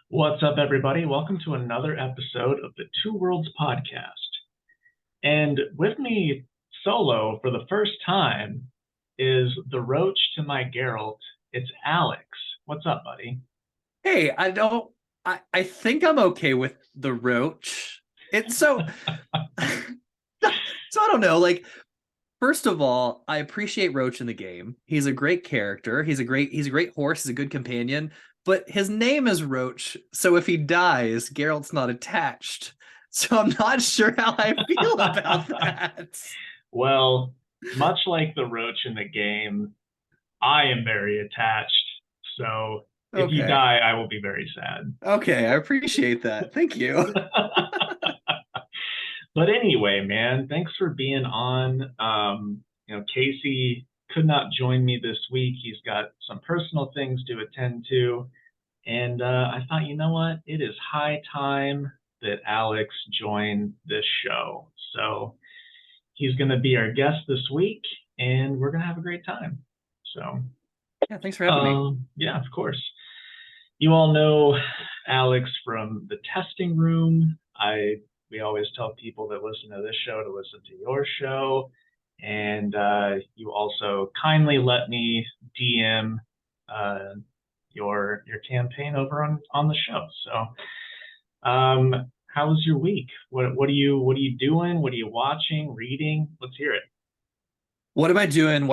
What's up, everybody? Welcome to another episode of the Two Worlds podcast. And with me solo for the first time is the roach to my Geralt. It's Alex. What's up, buddy? Hey, I think I'm okay with the roach. It's so so I don't know. Like, first of all, I appreciate Roach in the game. He's a great character. He's a great horse, he's a good companion, but his name is Roach, so if he dies, Geralt's not attached. So I'm not sure how I feel about that. Well, much like the roach in the game, I am very attached. So if you Okay. die, I will be very sad. Okay, I appreciate that. Thank you. But anyway, man, thanks for being on. Casey could not join me this week. He's got some personal things to attend to. And I thought, you know what? It is high time that Alex join this show. So he's going to be our guest this week, and we're going to have a great time. So, Yeah, thanks for having me. yeah, of course. You all know Alex from the testing room. We always tell people that listen to this show to listen to your show, and you also kindly let me DM uh, your campaign over on the show. So, how was your week? What are you doing? What are you watching? Reading? Let's hear it. What am I doing?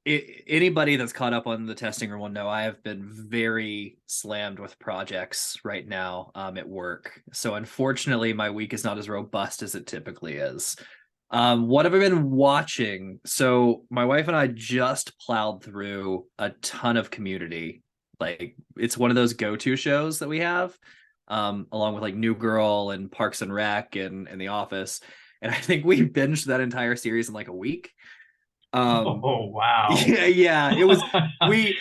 Anybody that's caught up on the testing room will know I have been very slammed with projects right now at work. So unfortunately, my week is not as robust as it typically is. What have I been watching? So my wife and I just plowed through a ton of Community. Like, it's one of those go-to shows that we have, along with like New Girl and Parks and Rec and The Office. And I think we binged that entire series in like a week. Oh, wow. Yeah. It was we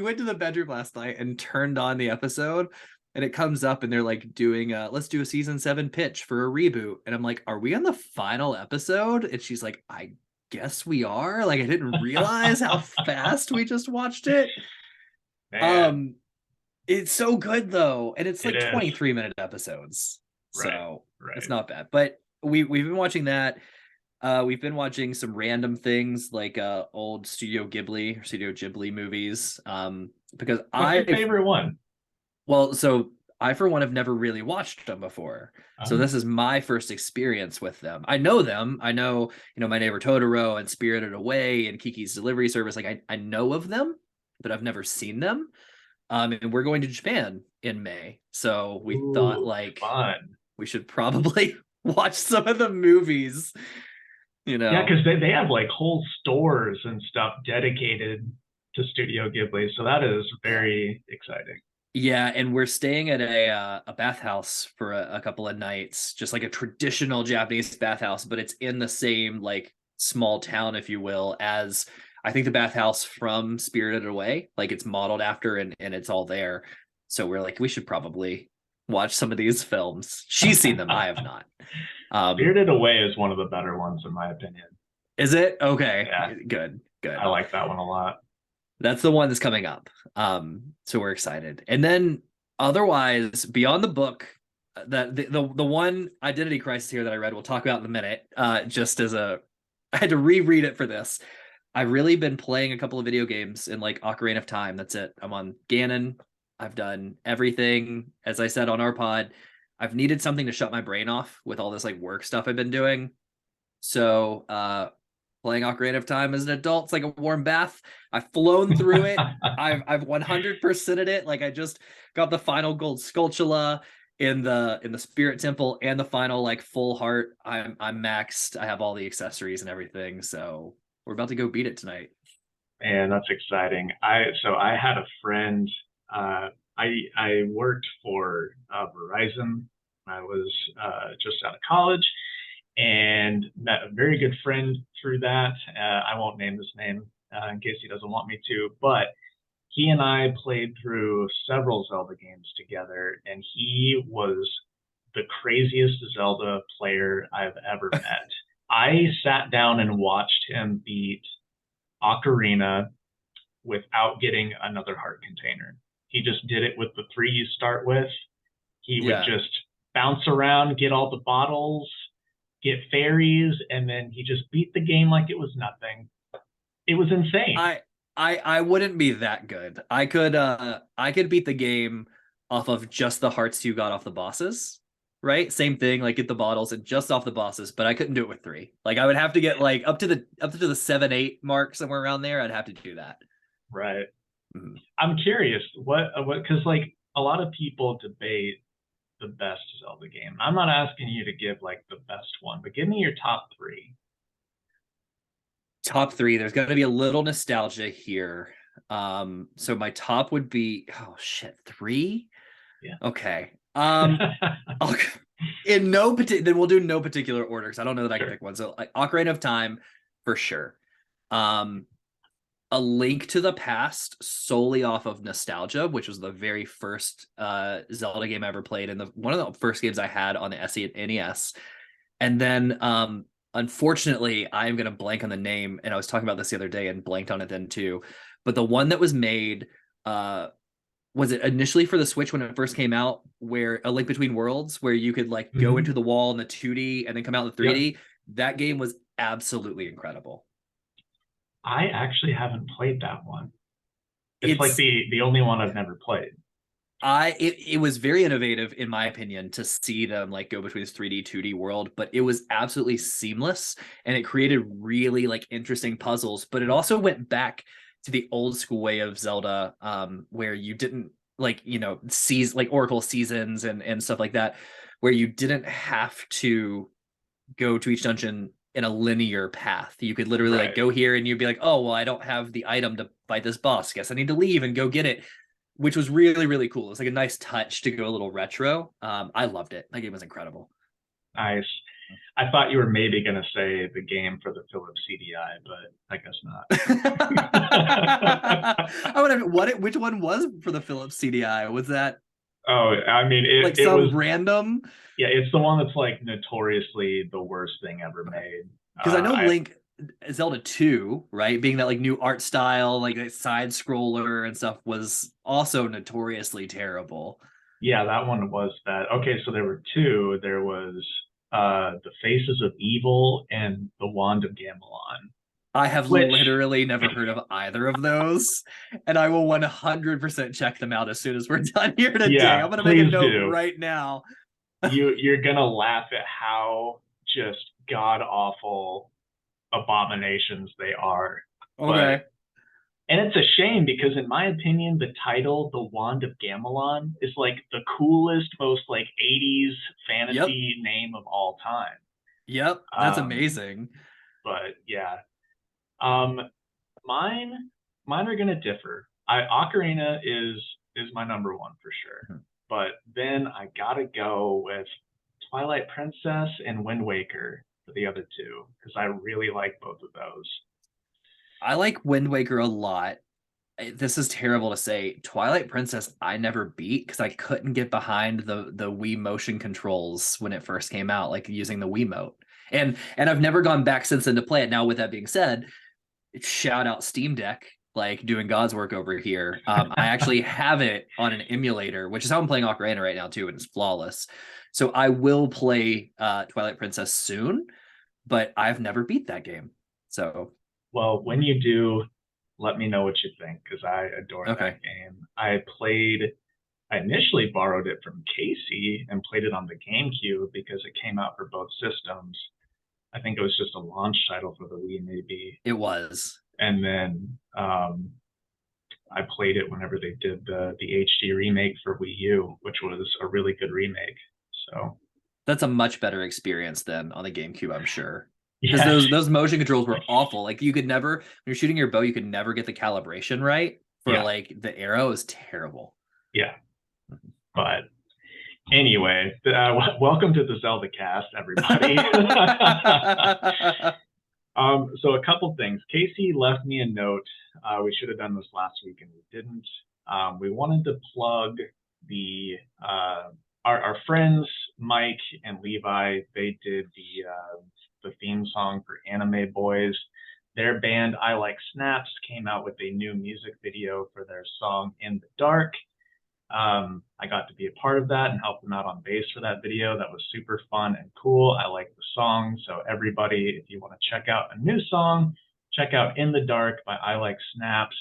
went to the bedroom last night and turned on the episode, and it comes up and they're like doing let's do a season 7 pitch for a reboot. And I'm like, are we on the final episode? And she's like, I guess we are. Like, I didn't realize how fast we just watched it. Man, Um, it's so good though, and it's it like is. 23-minute episodes. Right, So it's right. not bad. But we've been watching that. We've been watching some random things like old Studio Ghibli movies. Because What's your favorite one? so I for one have never really watched them before. So Oh, this is my first experience with them. I know them. I know, My Neighbor Totoro and Spirited Away and Kiki's Delivery Service. Like, I know of them, but I've never seen them. And we're going to Japan in May. So we thought ooh, like fun. we should probably watch some of the movies, you Yeah, know. because they have like whole stores and stuff dedicated to Studio Ghibli, so that is Yeah. very exciting. Yeah, and we're staying at a bathhouse for a couple of nights, just like a traditional Japanese bathhouse, but it's in the same like small town, if you will, as I think the bathhouse from Spirited Away. Like, it's modeled after, and it's all there. So we're like, we should probably watch some of these films. She's seen them, I have not. Um, Spirited Away is one of the better ones in my opinion. is it? Okay, Yeah, good, I good. like that one a lot. That's the one that's coming up. So we're excited. And then otherwise, beyond the book, that the one Identity Crisis here that I read, we'll talk about in a minute. Just as a, I had to reread it for this. I've really been playing a couple of video games in like Ocarina of Time. That's it. I'm on Ganon. I've done everything. As I said on our pod, I've needed something to shut my brain off with all this like work stuff I've been doing. So playing Ocarina of Time as an adult, it's like a warm bath. I've flown through it. I've 100%ed it. Like, I just got the final gold Skulltula in the Spirit Temple and the final like full heart. I'm maxed. I have all the accessories and everything. So we're about to go beat it tonight. And that's exciting. I had a friend. I worked for Verizon. I was just out of college and met a very good friend through that. I won't name his name in case he doesn't want me to, but he and I played through several Zelda games together, and he was the craziest Zelda player I've ever met. I sat down and watched him beat Ocarina without getting another heart container. he just did it with the three you start with. He would Yeah. just bounce around, get all the bottles, get fairies, and then he just beat the game like it was nothing. It was insane. I I wouldn't be that good. I could beat the game off of just the hearts you got off the bosses. Right? Same thing, like get the bottles and just off the bosses, but I couldn't do it with three. Like I would have to get like up to the 7, 8 mark, somewhere around there. I'd have to do that. Right. Mhm. I'm curious what because like a lot of people debate the best Zelda game. I'm not asking you to give like the best one, but give me your top three. Top three, there's gonna be a little nostalgia here. So my top would be, oh shit, three? Yeah. Okay. I'll, in no particular, then we'll do no particular order because I don't know that I can Sure. pick one. So like Ocarina of Time for sure. Um, A Link to the Past solely off of nostalgia, which was the very first Zelda game I ever played and the one of the first games I had on the SE and NES. And then unfortunately, I'm gonna blank on the name, and I was talking about this the other day and blanked on it then too. But the one that was made uh was it initially for the Switch when it first came out, where A Link Between Worlds, where you could like go into Hmm. the wall in the 2D and then come out in the Yep. 3D. That game was absolutely incredible. I actually haven't played that one. It's like It's the only one I've never played. it was very innovative in my opinion to see them like go between this 3D 2D world, but it was absolutely seamless and it created really like interesting puzzles, but it also went back to the old school way of Zelda, where you didn't like, seas like Oracle seasons and stuff like that, where you didn't have to go to each dungeon in a linear path. You could literally like Right. go here and you'd be like, oh well, I don't have the item to fight this boss. Guess I need to leave and go get it, which was really really cool. It's like a nice touch to go a little retro. I loved it. That game was incredible. Nice. I thought you were maybe going to say the game for the Philips CDI, but I guess I not. would have what? Which one was for the Philips CDI? Was that Oh, I mean, like it was, some random? yeah, it's the one that's like notoriously the worst thing ever made. Because I know I, Link Zelda 2, right? Being that like new art style, like that side scroller and stuff was also notoriously terrible. yeah, that one was that. Okay, so there were two. There was the Faces of Evil and the Wand of Gamelon, I have which, literally never heard of either of those, and I will 100% check them out as soon as we're done here today. yeah, I'm gonna make a please note do. right now. You're gonna laugh at how just god awful abominations they are. But Okay. and it's a shame because in my opinion, the title, The Wand of Gamelon, is like the coolest, most like 80s Yep. fantasy name of all time. Yep. That's Um, amazing. but yeah. Um, mine mine are gonna differ. Ocarina is my number one for sure. But then I gotta go with Twilight Princess and Wind Waker for the other two, because I really like both of those. I like Wind Waker a lot. This is terrible to say. Twilight Princess, I never beat because I couldn't get behind the Wii motion controls when it first came out, like using the Wiimote. And I've never gone back since then to play it. Now, with that being said, shout out Steam Deck, like doing God's work over here. I actually have it on an emulator, which is how I'm playing Ocarina right now too, and it's flawless. So I will play Twilight Princess soon, but I've never beat that game. So Well, when you do, let me know what you think, because I adore okay. that game. I initially borrowed it from Casey and played it on the GameCube because it came out for both systems. I think it was just a launch title for the Wii, maybe. It was. And then I played it whenever they did the HD remake for Wii U, which was a really good remake. So That's a much better experience than on the GameCube, I'm sure. Because yes, those motion controls were awful. Like you could never, when you're shooting your bow, you could never get the calibration right for yeah, like the arrow. Is terrible. yeah. But anyway, welcome to the Zelda cast, everybody. So a couple things. Casey left me a note. We should have done this last week and we didn't. We wanted to plug the our friends Mike and Levi. They did the theme song for Anime Boys. Their band I Like Snaps came out with a new music video for their song In the Dark. I got to be a part of that and help them out on bass for that video. That was super fun and cool. I like the song. So everybody, if you want to check out a new song, check out In the Dark by I Like Snaps.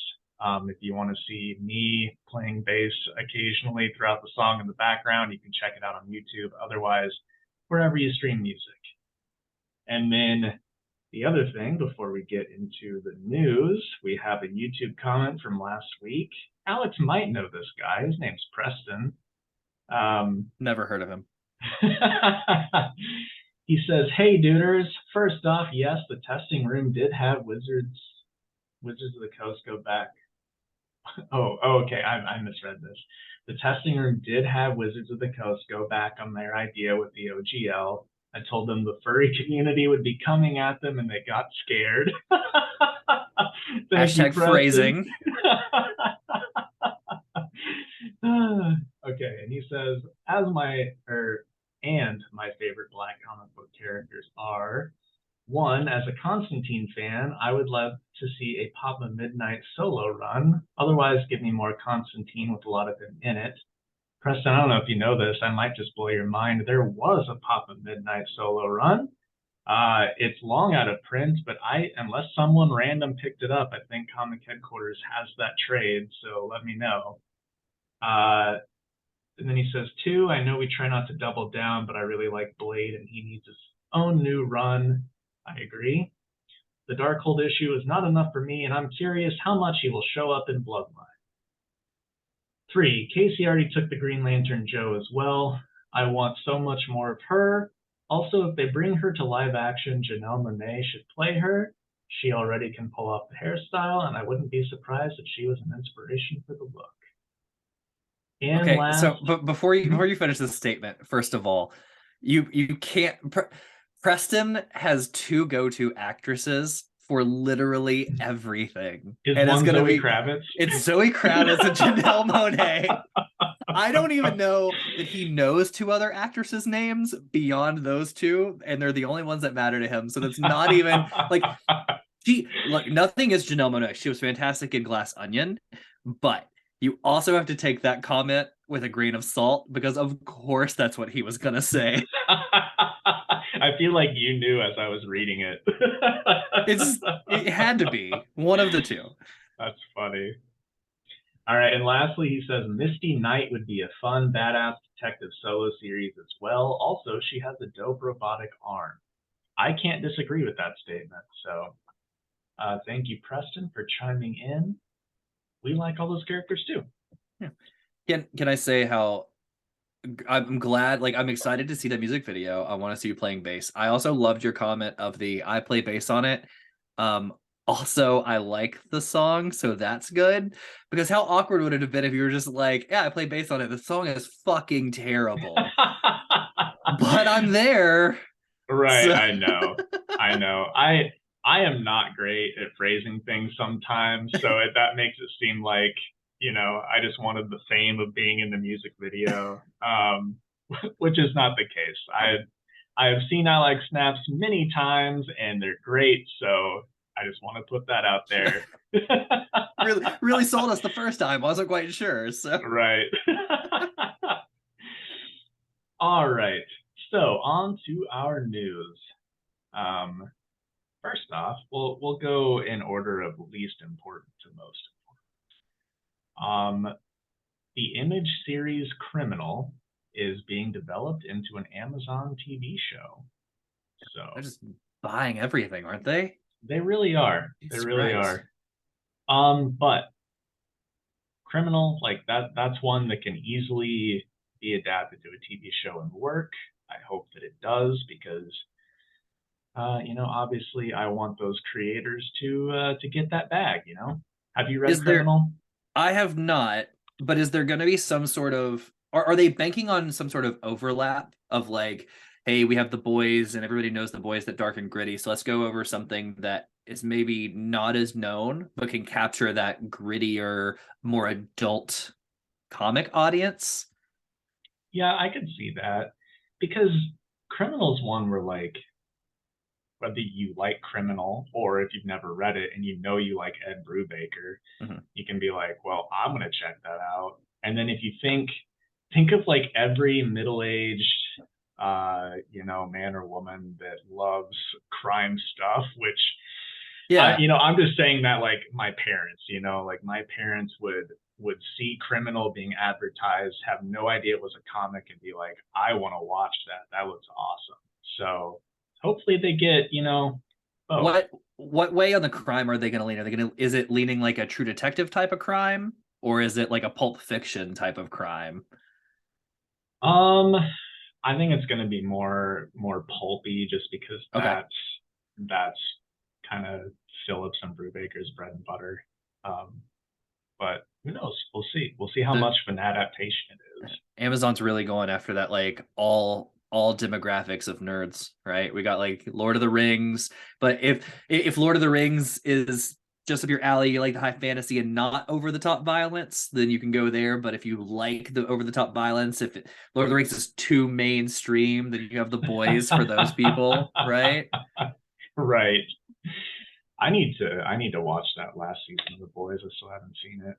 If you want to see me playing bass occasionally throughout the song in the background, you can check it out on YouTube. Otherwise, wherever you stream music. And then the other thing, before we get into the news, we have a YouTube comment from last week. Alex might know this guy. His name's Preston. Never heard of him. He says, "Hey, duders. First off, yes, the testing room did have Wizards of the Coast go back." Oh, okay. I misread this. The testing room did have Wizards of the Coast go back on their idea with the OGL. I told them the furry community would be coming at them and they got scared. Thank you, Hashtag phrasing. Okay, and he says, and my favorite Black comic book characters are, one, as a Constantine fan, I would love to see a Papa Midnight solo run. Otherwise, give me more Constantine with a lot of him in it. Preston, I don't know if you know this. I might just blow your mind. There was a Papa Midnight solo run. It's long out of print, but unless someone random picked it up, I think Comic Headquarters has that trade, so let me know. And then he says, two, I know we try not to double down, but I really like Blade and he needs his own new run. I agree. The Darkhold issue is not enough for me, and I'm curious how much he will show up in Bloodline. Three, Casey already took the Green Lantern Joe as well. I want so much more of her. Also, if they bring her to live action, Janelle Monáe should play her. She already can pull off the hairstyle, and I wouldn't be surprised if she was an inspiration for the look. And Okay, last, so but before you finish this statement, first of all, you can't. Preston has two go-to actresses for literally everything, is and it's one gonna Zoe be Kravitz? it's Zoe Kravitz and Janelle Monáe. I don't even know that he knows two other actresses' names beyond those two, and they're the only ones that matter to him. So that's not even like nothing is Janelle Monáe. She was fantastic in Glass Onion, but you also have to take that comment with a grain of salt because of course that's what he was gonna say. I feel like you knew as I was reading it. It had to be one of the two. That's funny. All right, and lastly, he says Misty Knight would be a fun, badass detective solo series as well. Also, she has a dope robotic arm. I can't disagree with that statement. So, thank you, Preston, for chiming in. We like all those characters too. Yeah. Can I say how I'm glad, like I'm excited to see that music video. I want to see you playing bass. I also loved your comment of the I play bass on it. Also, I like the song, so that's good. Because how awkward would it have been if you were just like, yeah, I play bass on it. The song is fucking terrible. But I'm there. Right, So... I know. I know. I am not great at phrasing things sometimes, so that makes it seem like, I just wanted the fame of being in the music video, which is not the case. I have seen I Like Snaps many times, and they're great, so I just want to put that out there. really sold us the first time. I wasn't quite sure, so. Right. All right. So on to our news. First off, we'll go in order of least important to most important. The Image series Criminal is being developed into an Amazon TV show. So they're just buying everything, aren't they? They really are. Jesus They really Christ. are. But Criminal, like that's one that can easily be adapted to a TV show and work. I hope that it does because obviously I want those creators to get that bag, Have you read Criminal? I have not, but is there going to be some sort of, are they banking on some sort of overlap of like, hey, we have The Boys and everybody knows The Boys that dark and gritty, so let's go over something that is maybe not as known, but can capture that grittier, more adult comic audience? Yeah, I could see that because Criminal's one where like whether you like Criminal or if you've never read it and you like Ed Brubaker, you can be like, well, I'm gonna check that out. And then if you think of like every middle-aged man or woman that loves crime stuff, which Yeah. I'm just saying that like my parents, like my parents would see criminal being advertised, have no idea it was a comic, and be like, I want to watch that. That looks awesome. So hopefully they get, both. What way on the crime are they going to lean? Are they going to, is it leaning like a True Detective type of crime, or is it like a Pulp Fiction type of crime? Um, I think it's going to be more pulpy, just because Okay. that's kind of Phillips and Brubaker's bread and butter. Um, but who knows? We'll see. We'll see how The much of an adaptation it is. Amazon's really going after that, like all demographics of nerds, right? We got like Lord of the Rings, but if Lord of the Rings is just up your alley, you like the high fantasy and not over the top violence, then you can go there. But if you like the over the top violence, Lord of the Rings is too mainstream, then you have the boys for those people, right? Right. I need to watch that last season of The Boys. I still haven't seen it.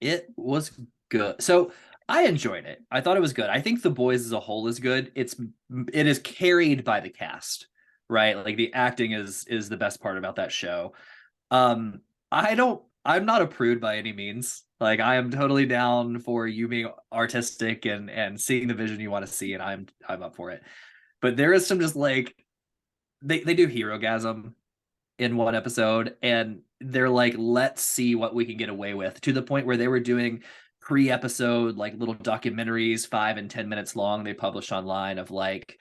It was good. So I enjoyed it. I thought it was good. I think The Boys as a whole is good. It is carried by the cast, right? Like the acting is the best part about that show. Um, I'm not a prude by any means. Like I am totally down for you being artistic and seeing the vision you want to see, and I'm up for it. But there is some just like they do hero gasm in one episode, and they're like, let's see what we can get away with, to the point where they were doing pre-episode like little documentaries, 5 and 10 minutes long, they published online, of like,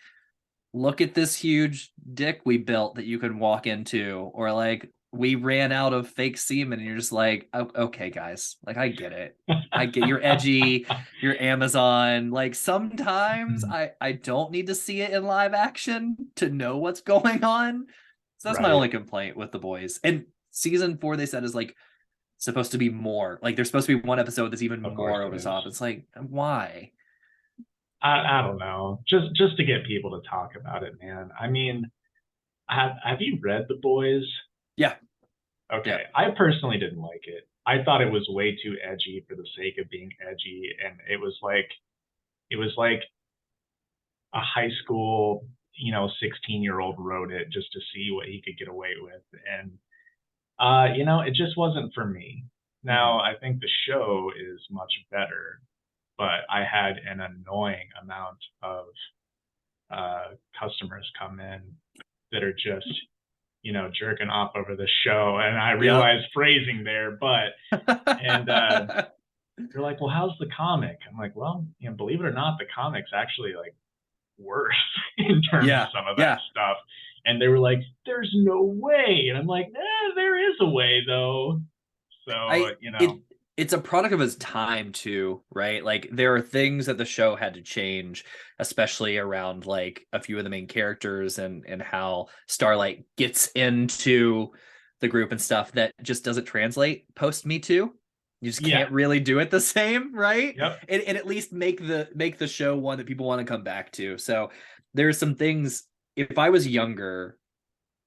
look at this huge dick we built that you can walk into, or like, we ran out of fake semen, and you're just like, oh, okay guys, like I get it. I get you're edgy, you're Amazon. Like sometimes I don't need to see it in live action to know what's going on. So that's my Right. only complaint with The Boys. And season 4, they said, is like supposed to be more. Like there's supposed to be one episode that's even Of course more over it the is. top. It's like, why? I don't know. Just to get people to talk about it, man. I mean, have you read The Boys? Yeah. Yeah. Okay. I personally didn't like it. I thought it was way too edgy for the sake of being edgy, and it was like a high school, 16-year-old wrote it just to see what he could get away with. And it just wasn't for me. Mm-hmm. Now, I think the show is much better, but I had an annoying amount of customers come in that are just, jerking off over the show. And I Yep. realize phrasing there, and they're like, well, how's the comic? I'm like, well, believe it or not, the comic's actually like worse in terms of Yeah. some of that Yeah. stuff. And they were like, there's no way. And I'm like, there is a way though. So, I it's a product of its time too, right? Like there are things that the show had to change, especially around like a few of the main characters and how Starlight gets into the group and stuff, that just doesn't translate post Me Too. You just yeah, can't really do it the same, right? yep, And at least make the show one that people want to come back to. So there's some things, if I was younger,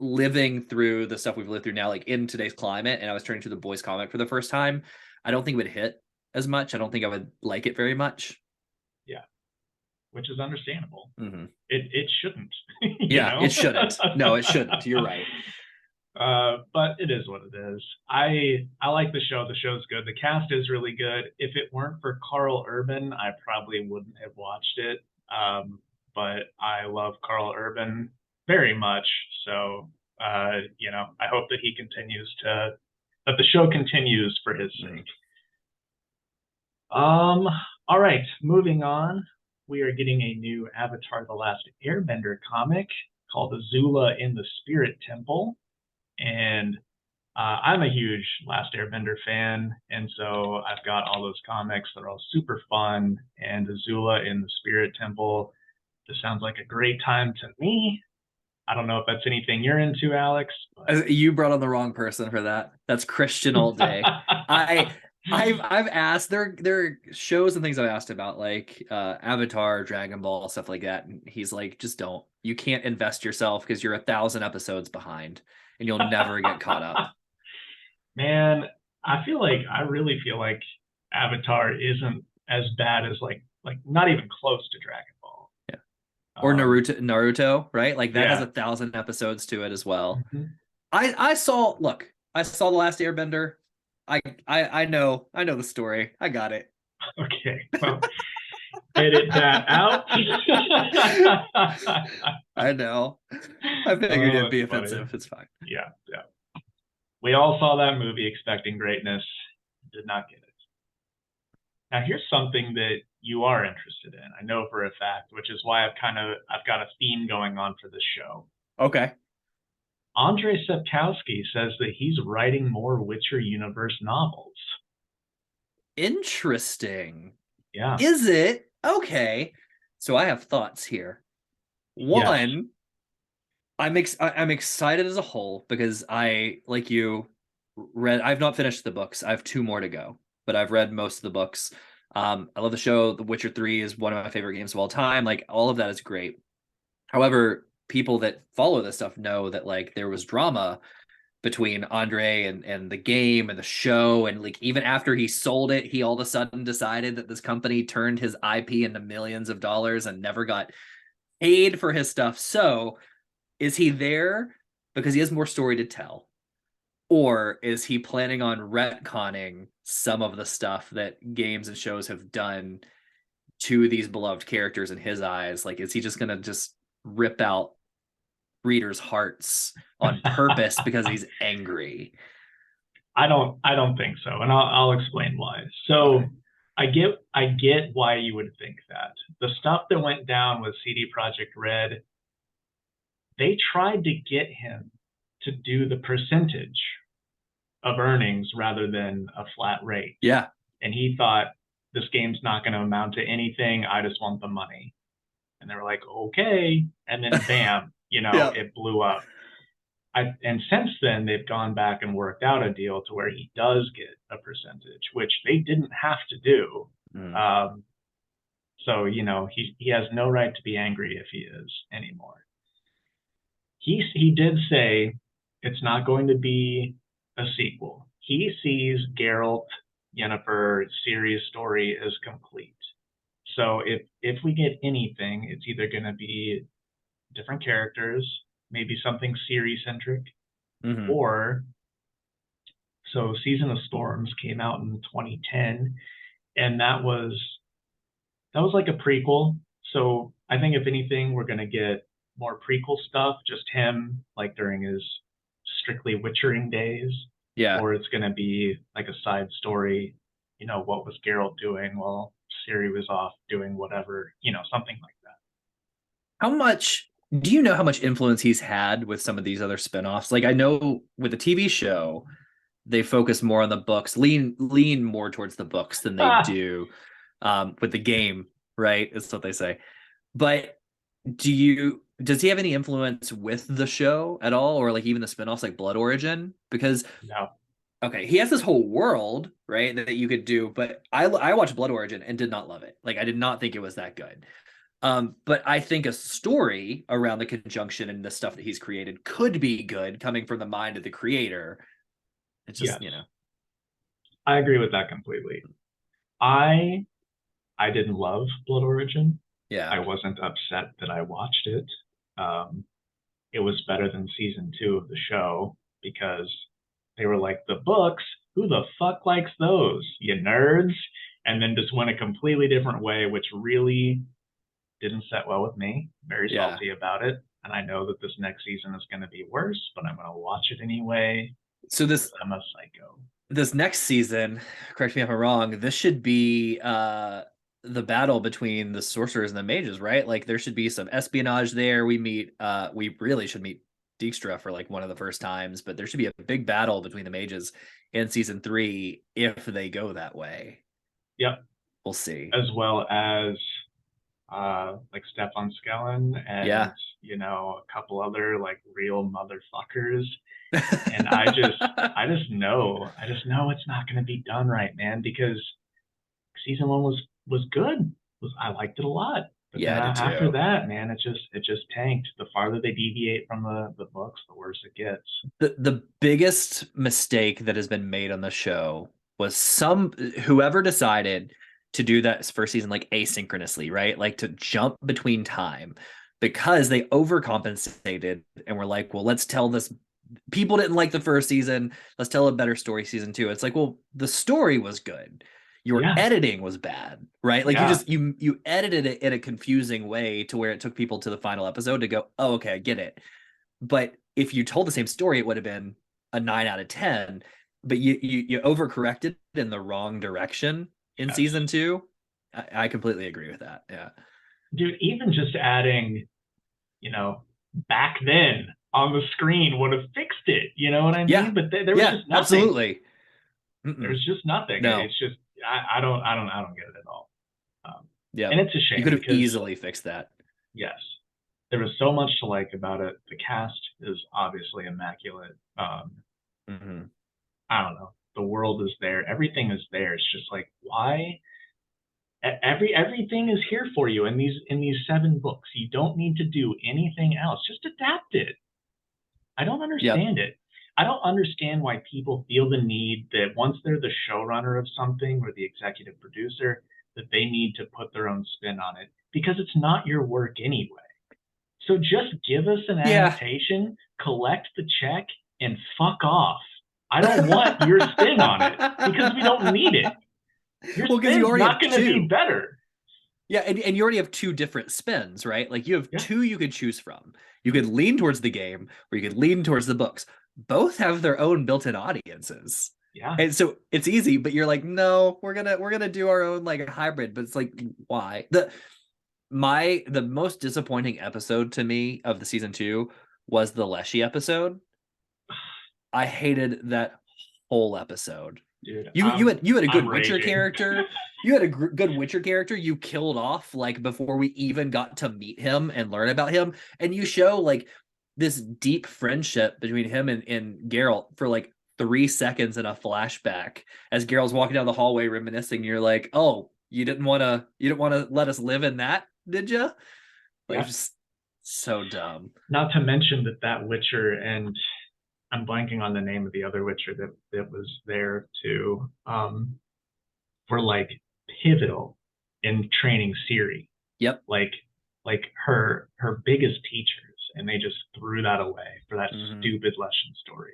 living through the stuff we've lived through now, like in today's climate, and I was turning to The Boys comic for the first time, I don't think it would hit as much. I don't think I would like it very much. yeah, which is understandable. Mm-hmm. It shouldn't, you Yeah, know. it shouldn't. No, it shouldn't. You're right. But it is what it is. I like the show. The show's good. The cast is really good. If it weren't for Carl Urban, I probably wouldn't have watched it. But I love Carl Urban very much. So I hope that that the show continues for his Mm. sake. Um, all right, moving on. We are getting a new Avatar: The Last Airbender comic called Azula in the Spirit Temple. And I'm a huge Last Airbender fan, and so I've got all those comics that are all super fun. And Azula in the Spirit Temple, this sounds like a great time to me. I don't know if that's anything you're into, Alex, You brought on the wrong person for that. That's Christian all day. I I've asked, there are shows and things I've asked about, like Avatar, Dragon Ball, stuff like that, and he's like, just don't. You can't invest yourself because you're 1,000 episodes behind and you'll never get caught up. Man, I really feel like Avatar isn't as bad as like not even close to Dragon Ball. Yeah. Or Um, Naruto, right? Like that has yeah. 1,000 episodes to it as well. Mhm. I saw I saw The Last Airbender. I know the story. I got it. Okay. Well, edit that out. I know. I figured Oh, it'd it's be funny. offensive. It's fine. Yeah, yeah. We all saw that movie expecting greatness, did not get it. Now, here's something that you are interested in. I know for a fact, which is why I've got a theme going on for this show. Okay. Andrei Sapkowski says that he's writing more Witcher universe novels. Interesting. Yeah. Is it? Okay. So I have thoughts here. Yes. One, I'm excited as a whole because I, like you, read. I've not finished the books. I have two more to go, but I've read most of the books. I love the show. The Witcher 3 is one of my favorite games of all time. Like all of that is great. However, people that follow this stuff know that like there was drama between Andre and the game and the show. And like even after he sold it, he all of a sudden decided that this company turned his IP into millions of dollars and never got paid for his stuff. So is he there because he has more story to tell? Or is he planning on retconning some of the stuff that games and shows have done to these beloved characters in his eyes? Like, is he just gonna just rip out readers' hearts on purpose because he's angry? I don't think so, and I'll explain why. Okay. So I get why you would think that. The stuff that went down with CD Projekt Red, they tried to get him to do the percentage of earnings rather than a flat rate. Yeah. And he thought this game's not going to amount to anything. I just want the money. And they were like, okay. And then bam, Yeah. it blew up. And since then, they've gone back and worked out a deal to where he does get a percentage, which they didn't have to do. Mm. Um, so, he has no right to be angry if he is anymore. He did say it's not going to be a sequel. He sees Geralt Yennefer series story as complete. So if we get anything, it's either going to be different characters, maybe something series centric, Mm-hmm. or so Season of Storms came out in 2010, and that was like a prequel. So I think if anything, we're going to get more prequel stuff, just him like during his strictly witchering days, Yeah. or it's going to be like a side story. What was Geralt doing while Ciri was off doing whatever, something like that. How much do you know how much influence he's had with some of these other spinoffs? Like I know with the TV show, they focus more on the books, lean more towards the books than they Ah, do with the game, right? Is what they say. But does he have any influence with the show at all, or like even the spinoffs like Blood Origin? Because no. okay, he has this whole world, right, that you could do, but I watched Blood Origin and did not love it. Like I did not think it was that good. But I think a story around the conjunction and the stuff that he's created could be good coming from the mind of the creator. It's just, Yes, I agree with that completely. I I didn't love Blood Origin. yeah. I wasn't upset that I watched it. Um, it was better than season 2 of the show because they were like, the books, who the fuck likes those, you nerds? And then just went a completely different way, which really didn't set well with me. Very Yeah. salty about it. And I know that this next season is going to be worse, but I'm going to watch it anyway So because this I'm a psycho. this next season, correct me if I'm wrong, this should be the battle between the sorcerers and the mages, right? Like there should be some espionage there. We really should meet Dijkstra for like one of the first times, but there should be a big battle between the mages in season 3 if they go that way. Yep. We'll see. As well as like Stefan Skellen and Yeah. a couple other like real motherfuckers. And I just know it's not going to be done right, man, because season 1 was good. I liked it a lot, but then Yeah, I did after too. that, man, it just tanked. The farther they deviate from the books, the worse it gets. The biggest mistake that has been made on the show was some whoever decided to do that first season like asynchronously, right? Like to jump between time because they overcompensated and were like, well, let's tell this. People didn't like the first season. Let's tell a better story season two. It's like, well, the story was good. Your Yeah. editing was bad, right? Like Yeah. you edited it in a confusing way to where it took people to the final episode to go, oh, okay, I get it. But if you told the same story, it would have been a 9 out of 10. But you overcorrected in the wrong direction in Yes. season two. I completely agree with that. Yeah. Dude, even just adding, back then on the screen would have fixed it. You know what I Yeah. mean? But there was Yeah, just nothing. absolutely. Mm-mm. There's just nothing. No. It's just I don't get it at all. Yeah. And it's a You shame could have because easily fixed that. yes, there was so much to like about it. The cast is obviously immaculate. Mm-hmm. I don't know. The world is there. Everything is there. It's just like why everything is here for you in these 7 books. You don't need to do anything else. Just adapt it. I don't Yep. understand it. I don't understand why people feel the need that once they're the showrunner of something or the executive producer, that they need to put their own spin on it because it's not your work anyway. So just give us an Yeah. adaptation, collect the check, and fuck off. I don't want your spin on it because we don't need it. Your Well, because you spin's already not have going to be two. better. Yeah, and you already have two different spins, right? Like you have Yeah. two you could choose from. You could lean towards the game or you could lean towards the books. Both have their own built-in audiences. Yeah. And so it's easy, but you're like, no, we're gonna do our own like hybrid. But it's like, why? The most disappointing episode to me of the season two was the Leshy episode. I hated that whole episode. Dude, You had a good I'm Witcher raging. character. You had a good Witcher character you killed off like before we even got to meet him and learn about him. And you show like this deep friendship between him and Geralt for like 3 seconds in a flashback as Geralt's walking down the hallway reminiscing. You're like, oh, you didn't want to let us live in that, did you? Like Yeah. just so dumb. Not to mention that Witcher, and I'm blanking on the name of the other Witcher that was there too, were like pivotal in training Ciri. Yep. Like her biggest teachers, and they just threw that away for that Mhm. stupid lesson story.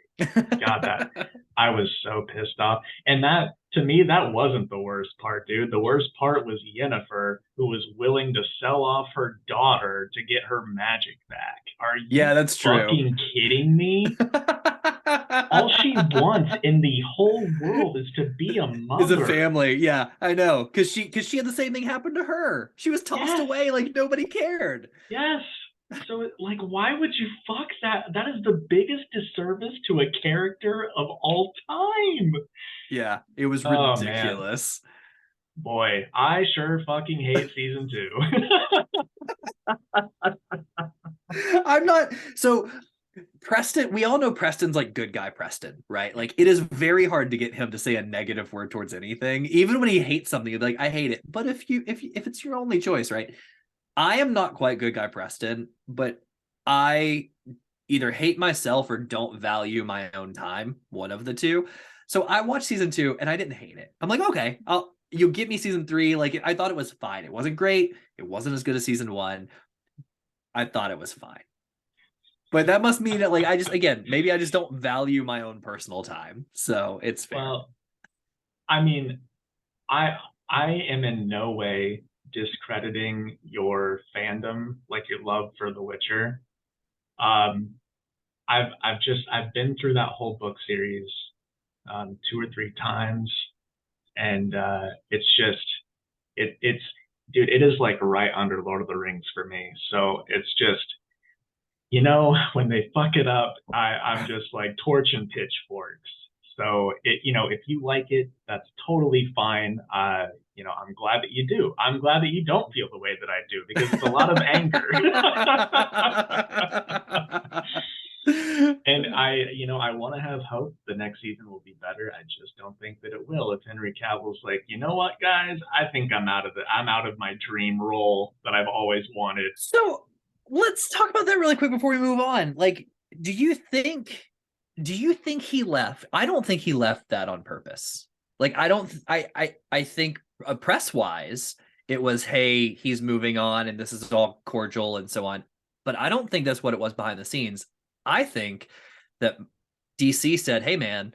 God, that I was so pissed off. And that to me, that wasn't the worst part, dude. The worst part was Yennefer, who was willing to sell off her daughter to get her magic back. Are you Yeah, that's true. fucking kidding me? All she wants in the whole world is to be a Is a mother. family. Yeah, I know. Because she had the same thing happen to her. She was tossed Yes. away like nobody cared. Yes. So like why would you fuck that? That is the biggest disservice to a character of all time. Yeah, it was Oh man. ridiculous. Boy, I sure fucking hate season 2. I'm not so Preston, we all know Preston's like good guy Preston, right? Like it is very hard to get him to say a negative word towards anything. Even when he hates something, he'd be like, I hate it. But if it's your only choice, right? I am not quite good guy Preston, but I either hate myself or don't value my own time, one of the two. So I watched season 2 and I didn't hate it. I'm like, okay, you'll get me season 3. Like I thought it was fine. It wasn't great. It wasn't as good as season 1. I thought it was fine. But that must mean that like maybe I just don't value my own personal time. So it's fair. Well, I mean, I am in no way discrediting your fandom, like your love for The Witcher. I've been through that whole book series 2 or 3 times, and it's dude, it is like right under Lord of the Rings for me. So it's just when they fuck it up, I'm just like torch and pitchforks. So if you like it, that's totally fine. I'm glad that you do. I'm glad that you don't feel the way that I do because it's a lot of anger. And I want to have hope the next season will be better. I just don't think that it will. If Henry Cavill's like, you know what, guys, I think I'm out of my dream role that I've always wanted. So let's talk about that really quick before we move on. Like, do you think he left? I don't think he left that on purpose. Like, I think press wise, it was, hey, he's moving on and this is all cordial and so on. But I don't think that's what it was behind the scenes. I think that DC said, hey, man,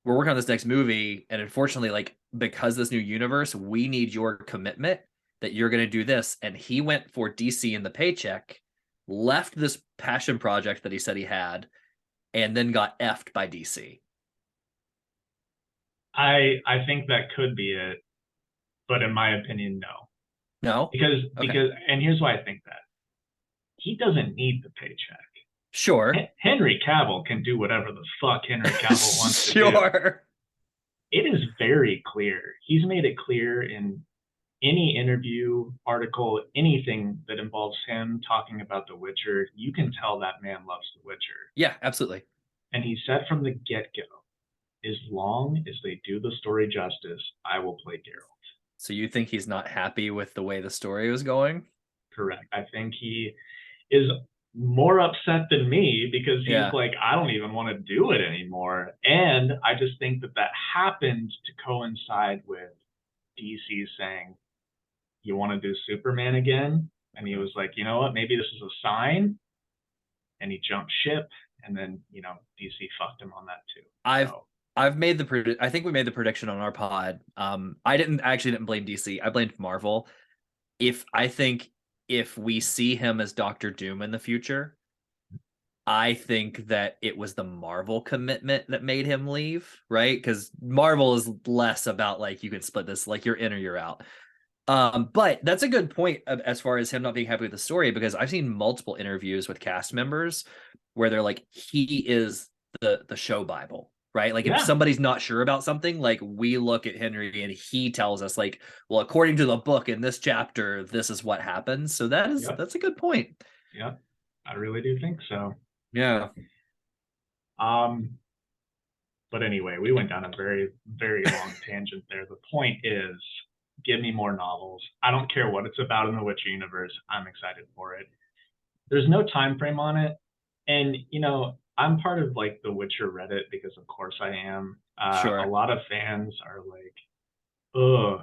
we're working on this next movie. And unfortunately, like, because this new universe, we need your commitment that you're going to do this. And he went for DC in the paycheck, left this passion project that he said he had, and then got effed by DC. I think that could be it, but in my opinion, no. No? Because Okay. and here's why I think that. He doesn't need the paycheck. Sure. Henry Cavill can do whatever the fuck Henry Cavill wants to do. Sure. It is very clear. He's made it clear in any interview, article, anything that involves him talking about The Witcher. You can tell that man loves The Witcher. Yeah, absolutely. And he said from the get-go, as long as they do the story justice, I will play Geralt. So you think he's not happy with the way the story was going? Correct. I think he is more upset than me because he's Yeah. like, I don't even want to do it anymore. And I just think that that happened to coincide with DC saying, you want to do Superman again? And he was like, you know what? Maybe this is a sign. And he jumped ship. And then, DC fucked him on that too. I've So, I've made the I think we made the prediction on our pod. I didn't blame DC. I blamed Marvel. I think if we see him as Doctor Doom in the future, I think that it was the Marvel commitment that made him leave, right? Because Marvel is less about like you can split this, like you're in or you're out. But that's a good point as far as him not being happy with the story, because I've seen multiple interviews with cast members where they're like, he is the show Bible, right? Like if yeah. somebody's not sure about something, like we look at Henry and he tells us like, well, according to the book in this chapter, this is what happens. So Yep. that's a good point. Yep. I really do think so. Yeah. But anyway, we went down a very, very long tangent there. The point is, give me more novels. I don't care what it's about in the Witcher universe. I'm excited for it. There's no time frame on it. And, I'm part of like the Witcher Reddit because of course I am. A Sure. lot of fans are like, oh,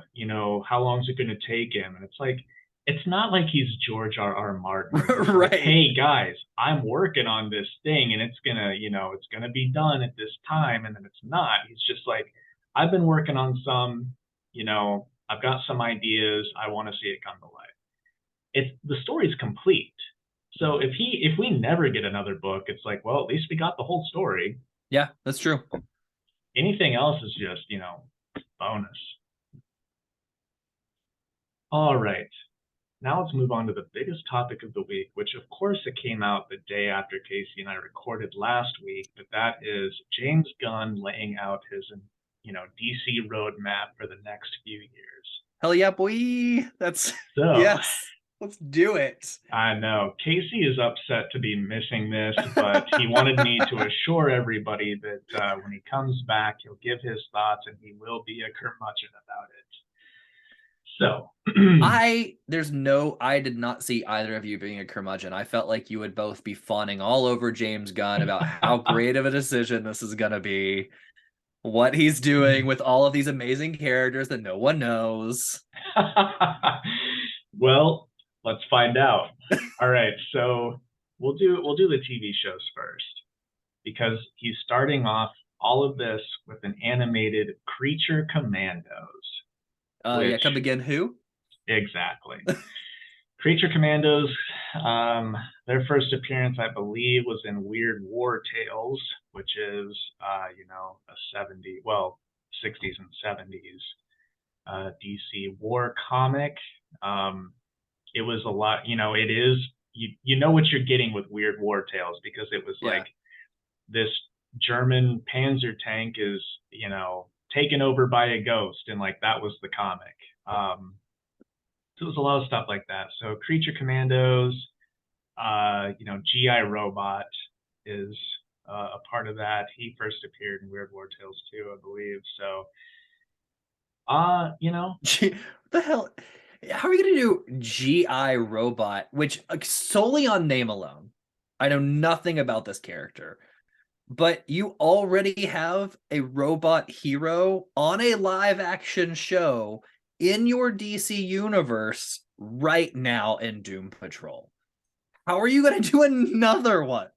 how long is it going to take him? And it's like, it's not like he's George R. Martin. He's Right. like, hey guys, I'm working on this thing and it's gonna, it's gonna be done at this time, and then it's not. He's just like, I've been working on some, I've got some ideas. I want to see it come to life. It's the story's complete. So if we never get another book, it's like, well, at least we got the whole story. Yeah, that's true. Anything else is just, bonus. All right. Now let's move on to the biggest topic of the week, which of course it came out the day after Casey and I recorded last week, but that is James Gunn laying out his, DC roadmap for the next few years. Hell yeah, boy. That's So, yes. Let's do it. I know Casey is upset to be missing this, but he wanted me to assure everybody that when he comes back, he'll give his thoughts and he will be a curmudgeon about it. So I did not see either of you being a curmudgeon. I felt like you would both be fawning all over James Gunn about how great of a decision this is going to be, what he's doing with all of these amazing characters that no one knows. Well, let's find out. All right, so we'll do the TV shows first because he's starting off all of this with an animated Creature Commandos. Yeah, come again, who? Exactly. Creature Commandos, their first appearance, I believe, was in Weird War Tales, which is, a 60s and 70s DC war comic. It was a lot, it is, you know what you're getting with Weird War Tales because it was like this German Panzer tank is, taken over by a ghost, and like that was the comic. So it was a lot of stuff like that. So Creature Commandos, GI Robot is a part of that. He first appeared in Weird War Tales too, I believe. So, what the hell? How are we gonna do GI Robot, which solely on name alone, I know nothing about this character, but you already have a robot hero on a live action show in your DC universe right now in Doom Patrol. How are you going to do another one?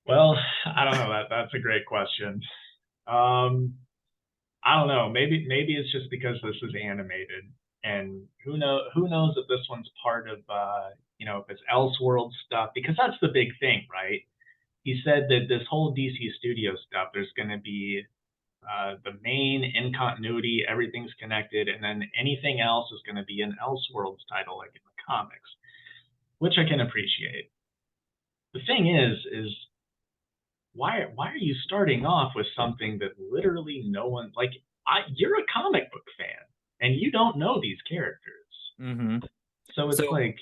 Well, I don't know. That's a great question. Um, I don't know. Maybe it's just because this is animated, and who knows if this one's part of if it's Elseworld stuff, because that's the big thing, right? He said that this whole DC Studio stuff, there's going to be the main in continuity, everything's connected, and then anything else is going to be an Elseworlds title, like in the comics, which I can appreciate. The thing is why are you starting off with something that literally no one like? You're a comic book fan and you don't know these characters, Mm-hmm. so it's So like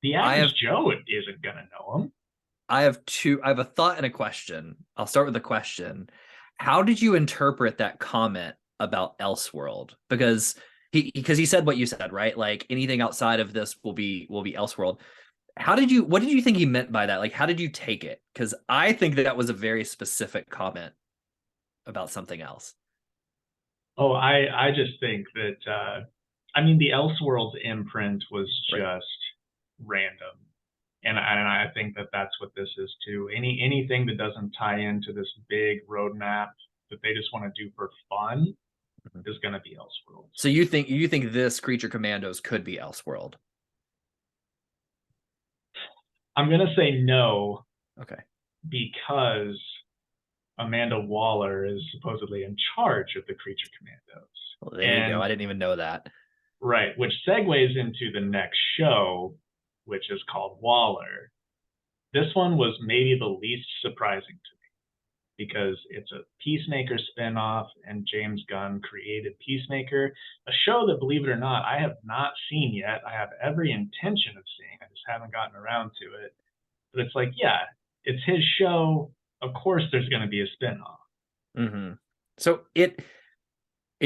the I average have Joe isn't gonna know them. I have a thought and a question. I'll start with the question. How did you interpret that comment about Elseworld? Because he said what you said, right? Like anything outside of this will be Elseworld. What did you think he meant by that? Like how did you take it? Because I think that was a very specific comment about something else. Oh, I just think that I mean the Elseworlds imprint was Right. just random, and I think that that's what this is too. Anything that doesn't tie into this big roadmap that they just want to do for fun Mhm. is going to be Elseworlds. So you think this Creature Commandos could be Elseworld? I'm going to say no Okay. because Amanda Waller is supposedly in charge of the Creature Commandos. Well, there you go. And I didn't even know that. right, which segues into the next show, which is called Waller. This one was maybe the least surprising to me because it's a Peacemaker spinoff, and James Gunn created Peacemaker, a show that, believe it or not, I have not seen yet. I have every intention of seeing. I just haven't gotten around to it. But it's like, yeah, it's his show. Of course, there's going to be a spinoff. Mm-hmm. So it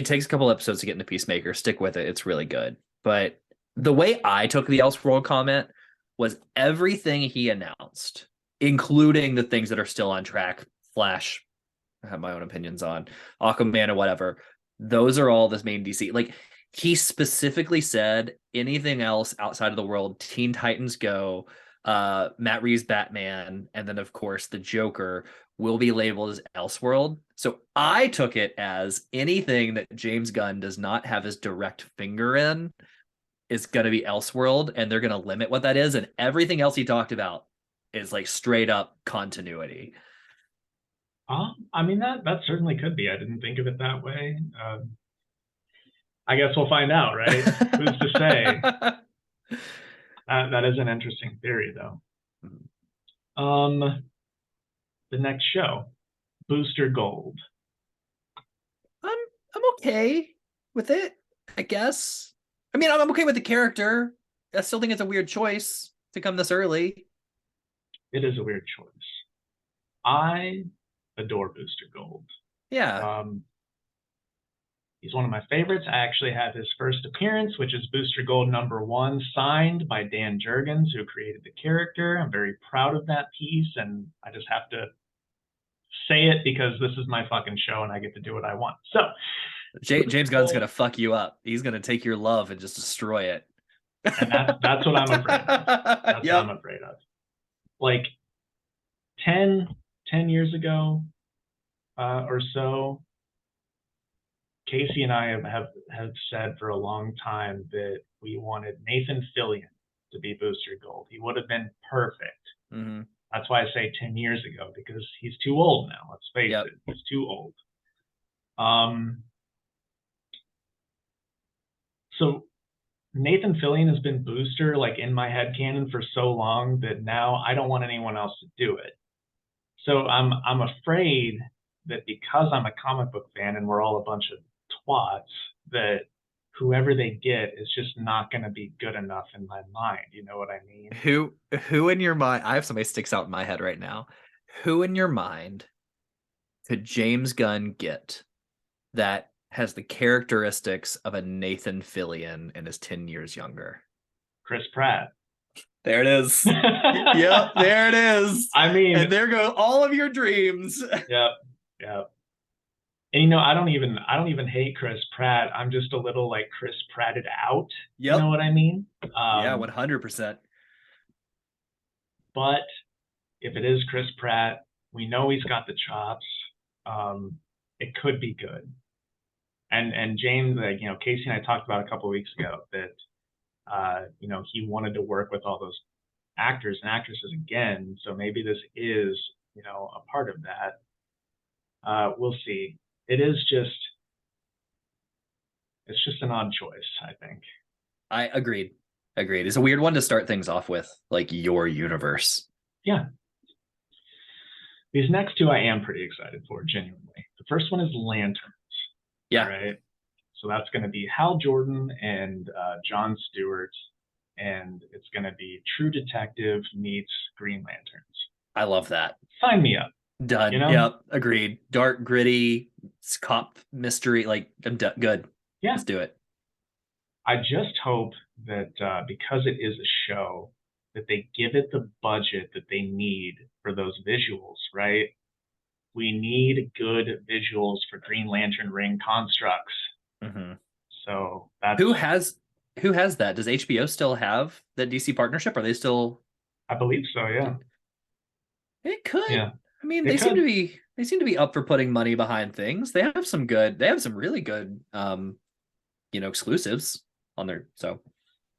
takes a couple episodes to get into Peacemaker. Stick with it; it's really good. But the way I took the Elseworld comment was everything he announced, including the things that are still on track. Flash, I have my own opinions on Aquaman or whatever. Those are all this main DC. Like he specifically said, anything else outside of the world, Teen Titans Go, Matt Reeves Batman, and then of course the Joker will be labeled as Elseworld. So I took it as anything that James Gunn does not have his direct finger in is going to be Elseworld, and they're going to limit what that is, and everything else he talked about is like straight up continuity. I mean that certainly could be. I didn't think of it that way. I guess we'll find out, right? Who's to say? That is an interesting theory, though. Um, the next show, Booster Gold. I'm I'm okay with it, I guess. I mean, I'm okay with the character. I still think it's a weird choice to come this early. It is a weird choice. I adore Booster Gold. Yeah. Um, he's one of my favorites. I actually had his first appearance, which is Booster Gold #1, signed by Dan Jurgens, who created the character. I'm very proud of that piece, and I just have to say it because this is my fucking show and I get to do what I want. So, James Gunn's gonna fuck you up. He's gonna take your love and just destroy it. and that's what I'm afraid of. That's what I'm Yep. afraid of. Like 10 years ago or so, Casey and I have said for a long time that we wanted Nathan Fillion to be Booster Gold. He would have been perfect. Mm-hmm. That's why I say 10 years ago, because he's too old now. Let's face Yep. it, he's too old. Um, so Nathan Fillion has been Booster like in my head canon for so long that now I don't want anyone else to do it. So I'm afraid that because I'm a comic book fan and we're all a bunch of twats, that whoever they get is just not going to be good enough in my mind. You know what I mean? Who in your mind? I have somebody sticks out in my head right now. Who in your mind could James Gunn get that has the characteristics of a Nathan Fillion and is 10 years younger? Chris Pratt. There it is. Yep, there it is. I mean, And there go all of your dreams. yep, yep. And I don't even hate Chris Pratt. I'm just a little like Chris Pratted out. You know Yep. what I mean? Yeah, Um, 100%. but if it is Chris Pratt, we know he's got the chops. It could be good. And James, like, Casey and I talked about a couple of weeks ago that he wanted to work with all those actors and actresses again. So maybe this is, a part of that. We'll see. It is just it's just an odd choice, I think. I agreed. Agreed. It's a weird one to start things off with, like your universe. Yeah. These next two I am pretty excited for, genuinely. The first one is Lanterns. All Yeah, right. So that's going to be Hal Jordan and John Stewart, and it's going to be True Detective meets Green Lanterns. I love that. Sign me up. You Done. know? Yep, agreed. Dark, gritty, cop mystery. Like, good. Yeah. Let's do it. I just hope that because it is a show, that they give it the budget that they need for those visuals, right? We need good visuals for Green Lantern ring constructs. Mhm. So that's, Who has who has that? Does HBO still have that DC partnership? Are they still? I believe so. Yeah. It could. Yeah. I mean, It could. they seem to be up for putting money behind things. They have some really good exclusives on their so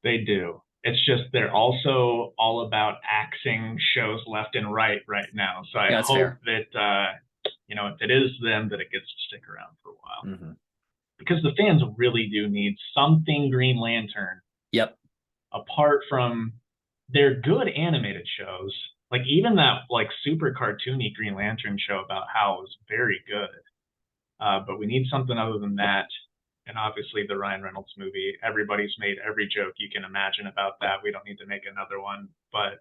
They do. It's just they're also all about axing shows left and right now. So I yeah, that's hope fair. that if it is them, that it gets to stick around for a while Hmm. because the fans really do need something Green Lantern Yep. apart from their good animated shows. Like even that like super cartoony Green Lantern show about Hal was very good. But we need something other than that. And obviously the Ryan Reynolds movie, everybody's made every joke you can imagine about that. We don't need to make another one, but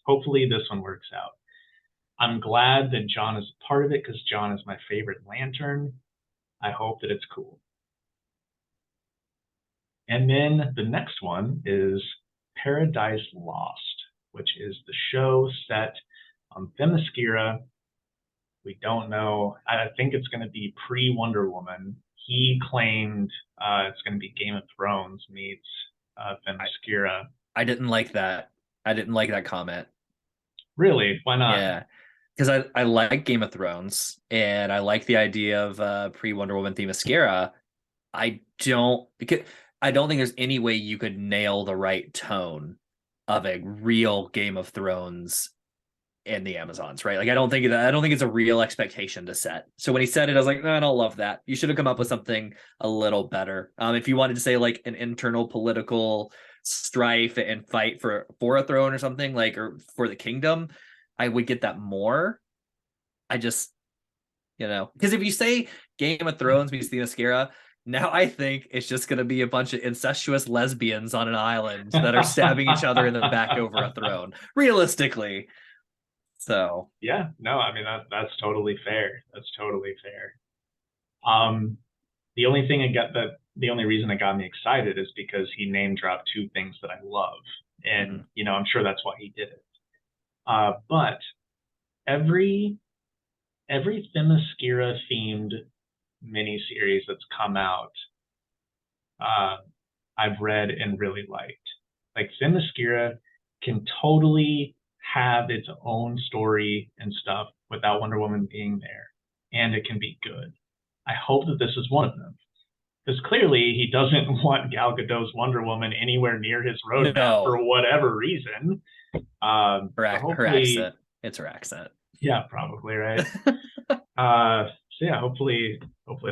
hopefully this one works out. I'm glad that John is a part of it because John is my favorite Lantern. I hope that it's cool. And then the next one is Paradise Lost, which is the show set on Themyscira. We don't know. I think it's going to be pre Wonder Woman. He claimed it's going to be Game of Thrones meets I, Themyscira. I didn't like that. I didn't like that comment. Really? Why not? Yeah. Because I like Game of Thrones and I like the idea of pre Wonder Woman Themyscira. I don't because I don't think there's any way you could nail the right tone of a real Game of Thrones in the Amazons, right? Like I don't think it's a real expectation to set. So when he said it, I was like, no, I don't love that. You should have come up with something a little better. If you wanted to say like an internal political strife and fight for a throne or something like or for the kingdom, I would get that more. I just because if you say Game of Thrones meets the Mascara, now I think it's just going to be a bunch of incestuous lesbians on an island that are stabbing each other in the back over a throne. Realistically, so Yeah, no, I mean that's totally fair. That's totally fair. Um, the only reason it got me excited is because he name dropped two things that I love, and mhm. I'm sure that's why he did it. But every Themyscira themed miniseries that's come out, uh, I've read and really liked. Like Themyscira can totally have its own story and stuff without Wonder Woman being there, and it can be good. I hope that this is one of them. Because clearly he doesn't want Gal Gadot's Wonder Woman anywhere near his roadmap for No, whatever reason. So her hopefully, accent. It's her accent. yeah, probably right. So yeah, hopefully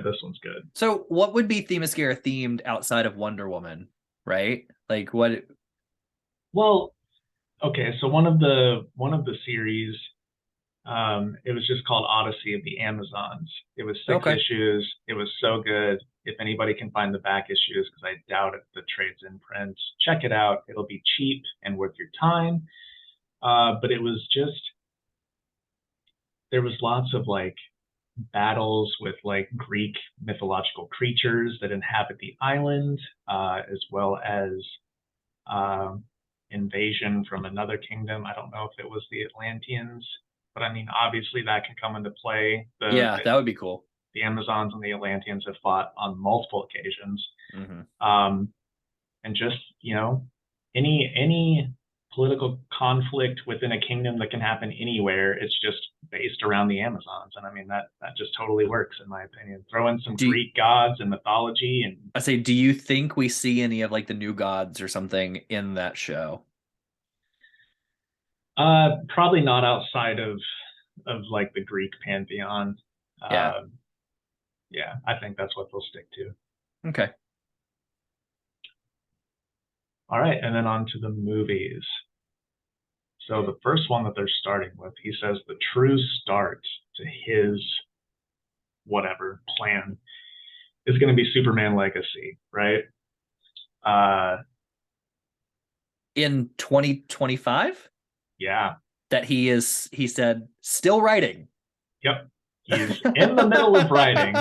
this one's good. So, what would be Themyscira themed outside of Wonder Woman? Right? Like what? Well, okay, so one of the series, it was just called Odyssey of the Amazons. It was six Okay, issues. It was so good. If anybody can find the back issues, because I doubt if the trade's in print, check it out. It'll be cheap and worth your time. But it was just there was lots of like battles with like Greek mythological creatures that inhabit the island, as well as uh, invasion from another kingdom. I don't know if it was the Atlanteans, but I mean, obviously that can come into play. yeah, that would be cool. The Amazons and the Atlanteans have fought on multiple occasions. Mm-hmm. And just, any political conflict within a kingdom that can happen anywhere, it's just based around the Amazons. And I mean, that just totally works, in my opinion. Throw in some Do Greek gods and mythology, and I say, do you think we see any of like the new gods or something in that show? probably not outside of like the Greek pantheon. Yeah. Uh, yeah, I think that's what they'll stick to. Okay. All right, and then on to the movies. So the first one that they're starting with, he says the true start to his whatever plan is going to be Superman Legacy, right? Uh, In 2025, yeah, that he said, still writing. yep. He's in the middle of writing,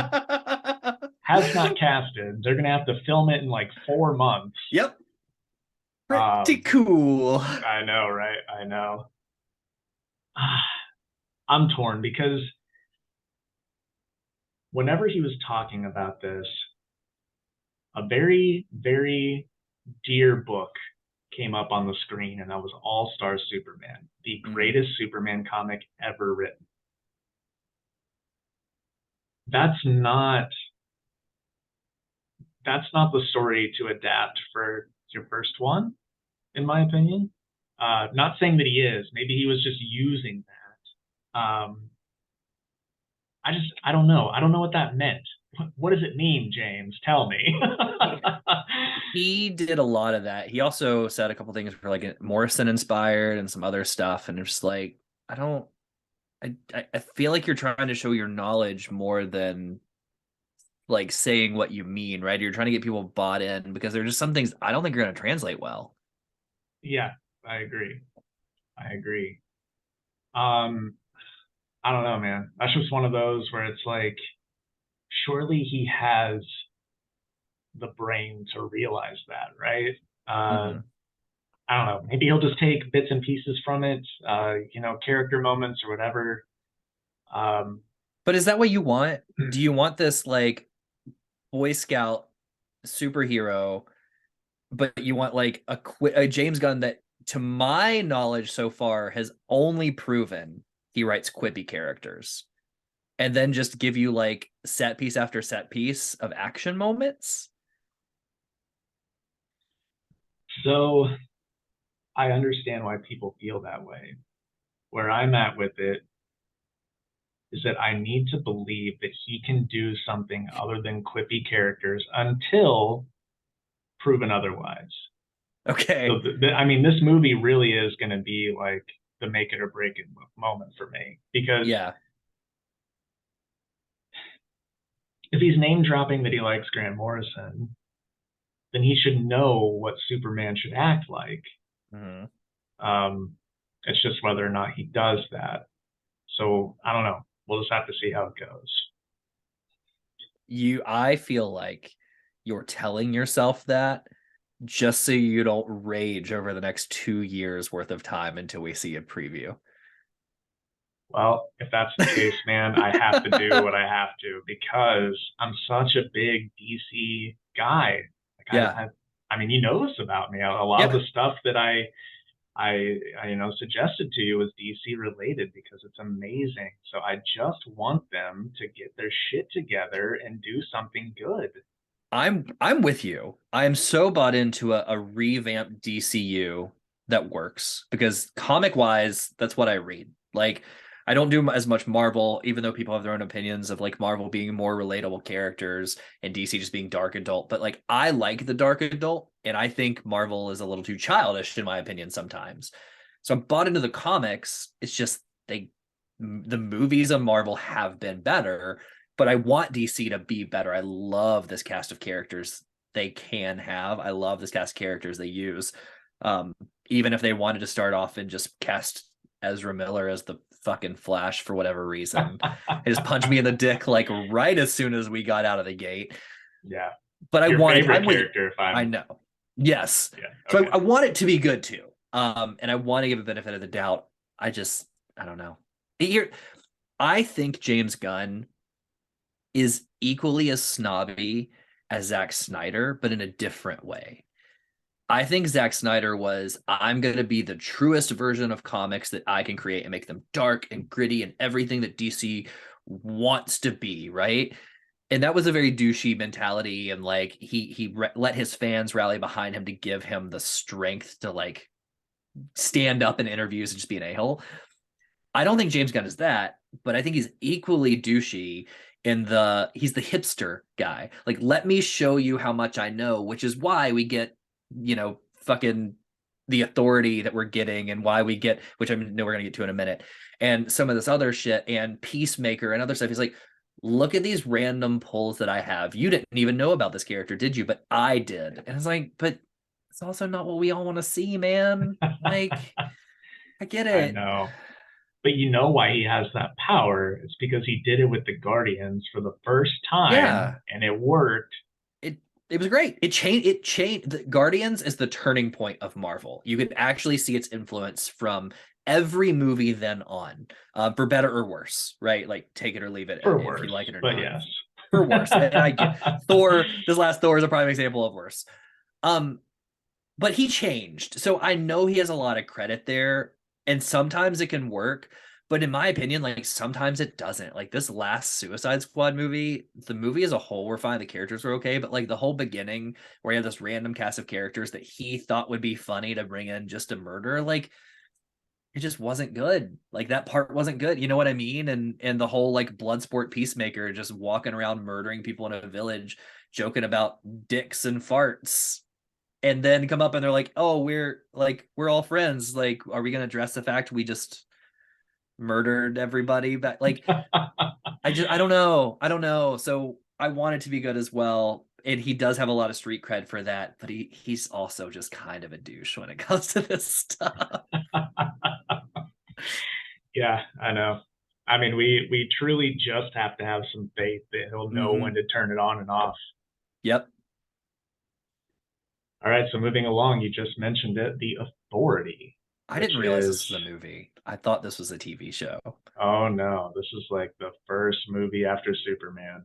has not casted. They're going to have to film it in like 4 months. Yep. Pretty Um, cool. I know, right? I know. I'm torn because whenever he was talking about this, a very, very dear book came up on the screen, and that was All Star Superman, the greatest Superman comic ever written. That's not the story to adapt for your first one, in my opinion. Not saying that he is. Maybe he was just using that. I don't know. I don't know what that meant. What does it mean, James? Tell me. He did a lot of that. He also said a couple things for like Morrison inspired and some other stuff. And it's just like, I don't, I feel like you're trying to show your knowledge more than like saying what you mean, right? You're trying to get people bought in because there are just some things I don't think you're going to translate well. Yeah, I agree. I agree. Um, I don't know, man. That's just one of those where it's like, surely he has the brain to realize that, right? Mm-hmm. I don't know. Maybe he'll just take bits and pieces from it, character moments or whatever. Um, But is that what you want? Do you want this like Boy Scout superhero, but you want like a James Gunn that, to my knowledge so far, has only proven he writes quippy characters, and then just give you like set piece after set piece of action moments? so I understand why people feel that way. Where I'm at with it is that I need to believe that he can do something other than quippy characters until proven otherwise. So, Okay. I mean, this movie really is going to be like the make it or break it moment for me because Yeah. if he's name dropping that he likes Grant Morrison, then he should know what Superman should act like. Mm-hmm. Um, it's just whether or not he does that. So I don't know. We'll just have to see how it goes. I feel like you're telling yourself that just so you don't rage over the next 2 years worth of time until we see a preview. Well, if that's the case, man, I have to do what I have to because I'm such a big DC guy. Like Yeah. I mean, you know this about me. A lot of Yeah. the stuff that I suggested to you was DC related because it's amazing. So I just want them to get their shit together and do something good. I'm with you. I'm so bought into a revamped DCU that works because comic wise, that's what I read. Like, I don't do as much Marvel, even though people have their own opinions of like Marvel being more relatable characters and DC just being dark adult. But like, I like the dark adult, and I think Marvel is a little too childish, in my opinion, sometimes. So I'm bought into the comics. It's just the movies of Marvel have been better, but I want DC to be better. I love this cast of characters they can have. I love this cast of characters they use. Even if they wanted to start off and just cast Ezra Miller as the fucking Flash for whatever reason, it just punched me in the dick like right as soon as we got out of the gate. Yeah. But I Your wanted, favorite I'm with you. character, if I I'm know. Yes. yeah, So okay. I want it to be good too. And I want to give a benefit of the doubt. I don't know. Here, I think James Gunn is equally as snobby as Zack Snyder, but in a different way. I think Zack Snyder was, I'm going to be the truest version of comics that I can create and make them dark and gritty and everything that DC wants to be, right? And that was a very douchey mentality. And like let his fans rally behind him to give him the strength to like stand up in interviews and just be an a-hole. I don't think James Gunn is that, but I think he's equally douchey in he's the hipster guy. Like, let me show you how much I know, which is why we get, fucking the authority that we're getting and why we get, which I know we're gonna get to in a minute, and some of this other shit and Peacemaker and other stuff. He's like, look at these random pulls that I have. You didn't even know about this character, did you? But I did. And it's like, but it's also not what we all want to see, man. Like, I get I it. know. But you know why he has that power? It's because he did it with the Guardians for the first time Yeah, and it worked. it was great. It changed. The Guardians is the turning point of Marvel. You could actually see its influence from every movie then on, for better or worse, right? Like take it or leave it, For if you worse, like it or but not. yes. For worse, and I get Thor. This last Thor is a prime example of worse. Um, but he changed. So I know he has a lot of credit there, and sometimes it can work. But in my opinion, like sometimes it doesn't. Like this last Suicide Squad movie, the movie as a whole were fine. The characters were okay, but like the whole beginning where he had this random cast of characters that he thought would be funny to bring in just to murder, like it just wasn't good. Like that part wasn't good. You know what I mean? And the whole like Bloodsport Peacemaker just walking around murdering people in a village, joking about dicks and farts, and then come up and they're like, "Oh, we're all friends. Like, are we gonna address the fact we just murdered everybody?" But like, I don't know. So I want it to be good as well, and he does have a lot of street cred for that. But he's also just kind of a douche when it comes to this stuff. Yeah, I know. I mean, we truly just have to have some faith that he'll know when Mm-hmm. to turn it on and off. Yep. All right, so moving along, you just mentioned it, The Authority, I which didn't realize is, this was a movie. I thought this was a TV show. oh no, this is like the first movie after Superman.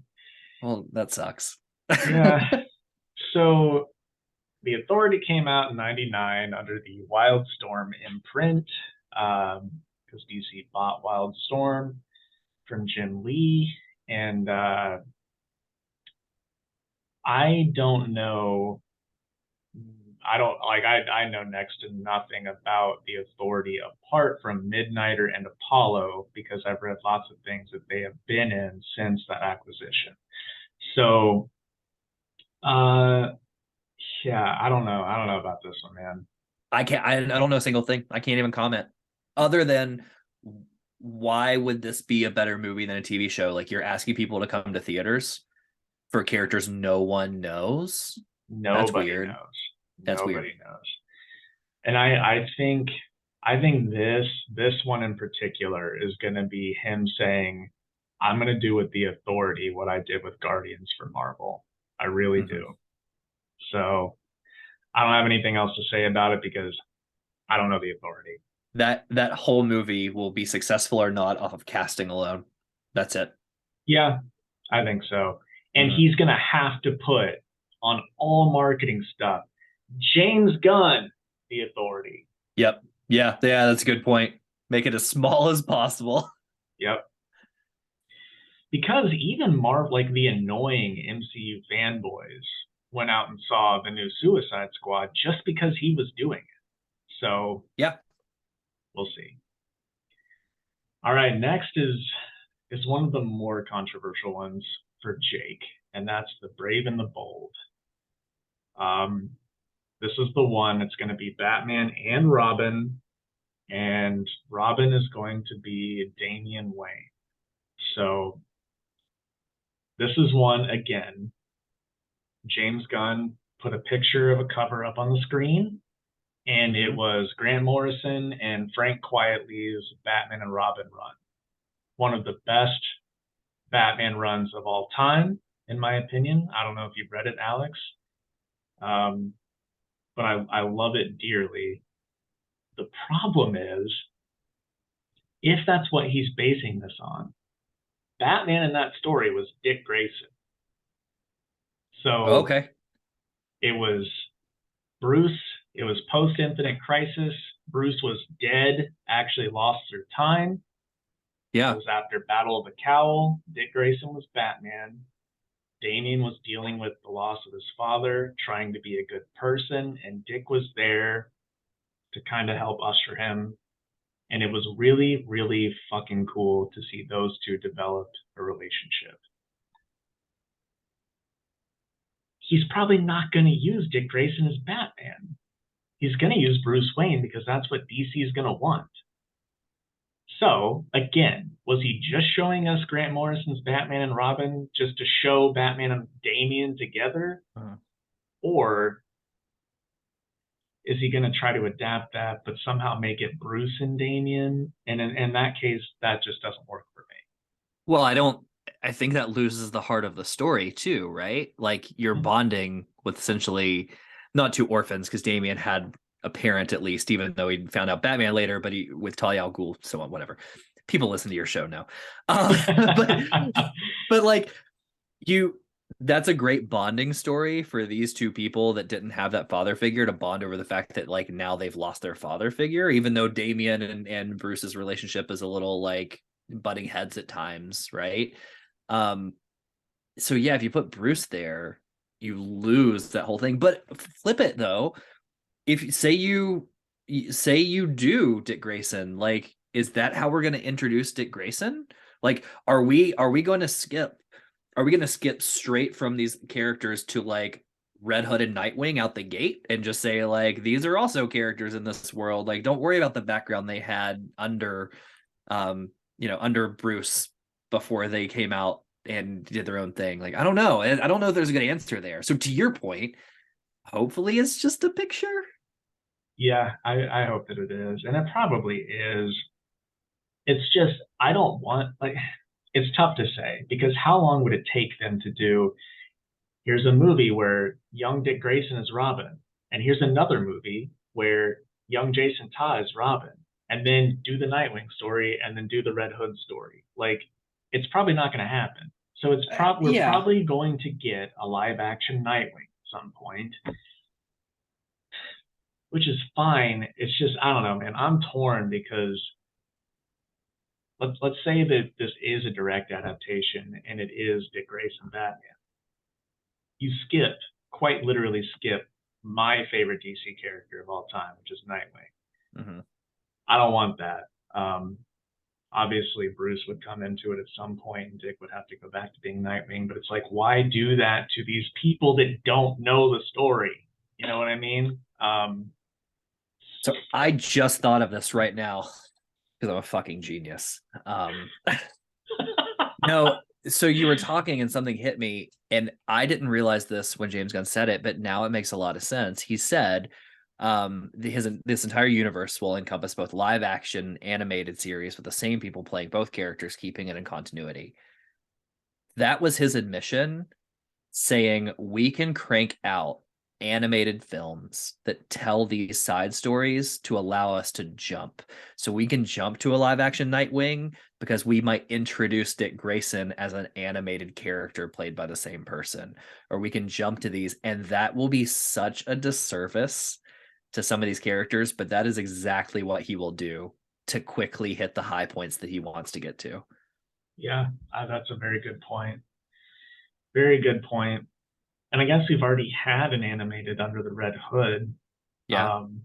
Well, that sucks. Yeah, so The Authority came out in '99 under the Wildstorm imprint, because DC bought Wildstorm from Jim Lee, and I don't know. I don't like. I know next to nothing about the Authority apart from Midnighter and Apollo because I've read lots of things that they have been in since that acquisition. So, uh, yeah, I don't know. I don't know about this one, man. I can't. I don't know a single thing. I can't even comment other than why would this be a better movie than a TV show? Like you're asking people to come to theaters for characters no one knows. That's Nobody weird. knows. That's weird. Nobody knows. And I think this one in particular is going to be him saying, "I'm going to do with the Authority what I did with Guardians for Marvel. I really Mm-hmm. do." So I don't have anything else to say about it because I don't know the Authority. That whole movie will be successful or not off of casting alone. That's it. Yeah, I think so. And Mm-hmm. he's going to have to put on all marketing stuff James Gunn, the Authority. Yep. Yeah. That's a good point. Make it as small as possible. Yep. Because even Marv, like the annoying MCU fanboys, went out and saw the new Suicide Squad just because he was doing it. So Yeah. we'll see. All right, next is one of the more controversial ones for Jake, and that's the Brave and the Bold. Um, this is the one that's going to be Batman and Robin, and Robin is going to be Damian Wayne. So this is one again. James Gunn put a picture of a cover up on the screen, and it Mm-hmm. was Grant Morrison and Frank Quietly's Batman and Robin run. One of the best Batman runs of all time, in my opinion. I don't know if you've read it, Alex, um, but I love it dearly. The problem is, if that's what he's basing this on, Batman in that story was Dick Grayson. So Okay. it was Bruce. It was post Infinite Crisis. Bruce was dead, actually lost through time. It Yeah. was after Battle of the Cowl. Dick Grayson was Batman. Damian was dealing with the loss of his father, trying to be a good person, and Dick was there to kind of help usher him. And it was really, really fucking cool to see those two develop a relationship. He's probably not going to use Dick Grayson as Batman. He's going to use Bruce Wayne because that's what DC is going to want. So, again, was he just showing us Grant Morrison's Batman and Robin just to show Batman and Damian together? Uh-huh. Or is he going to try to adapt that, but somehow make it Bruce and Damian? And in that case, that just doesn't work for me. Well, I think that loses the heart of the story too, right? Like you're bonding with essentially not two orphans because Damien had a parent at least, even though he found out Batman later, but he with Talia al Ghul, so on, whatever. People listen to your show now. But but like you that's a great bonding story for these two people that didn't have that father figure to bond over the fact that like now they've lost their father figure, even though Damien and Bruce's relationship is a little like butting heads at times, right? Um, so yeah, if you put Bruce there, you lose that whole thing. But flip it though, if say you do Dick Grayson, like, is that how we're going to introduce Dick Grayson? Like, are we going to skip? Are we going to skip straight from these characters to like Red Hood and Nightwing out the gate and just say like these are also characters in this world? Like, don't worry about the background they had under, under Bruce before they came out and did their own thing. Like, I don't know. I don't know if there's a good answer there. So to your point, hopefully it's just a picture. Yeah, I hope that it is. And it probably is. It's just, I don't want, like, it's tough to say because how long would it take them to do? Here's a movie where young Dick Grayson is Robin, and here's another movie where young Jason Todd is Robin, and then do the Nightwing story and then do the Red Hood story. Like, it's probably not going to happen. So we're Yeah. probably going to get a live action Nightwing at some point, which is fine. It's just I don't know, man. I'm torn because let's say that this is a direct adaptation and it is Dick Grayson Batman. You skip, quite literally skip, my favorite DC character of all time, which is Nightwing. Mm-hmm. I don't want that. Obviously, Bruce would come into it at some point, and Dick would have to go back to being Nightwing. But it's like, why do that to these people that don't know the story? You know what I mean? So I just thought of this right now because I'm a fucking genius. No, so you were talking and something hit me, and I didn't realize this when James Gunn said it, but now it makes a lot of sense. He said, this entire universe will encompass both live action animated series with the same people playing both characters, keeping it in continuity. That was his admission, saying we can crank out animated films that tell these side stories to allow us to jump. So we can jump to a live action Nightwing because we might introduce Dick Grayson as an animated character played by the same person. Or we can jump to these, and that will be such a disservice to some of these characters, but that is exactly what he will do to quickly hit the high points that he wants to get to. Yeah, that's a very good point. Very good point. And I guess we've already had an animated Under the Red Hood. Yeah. Um,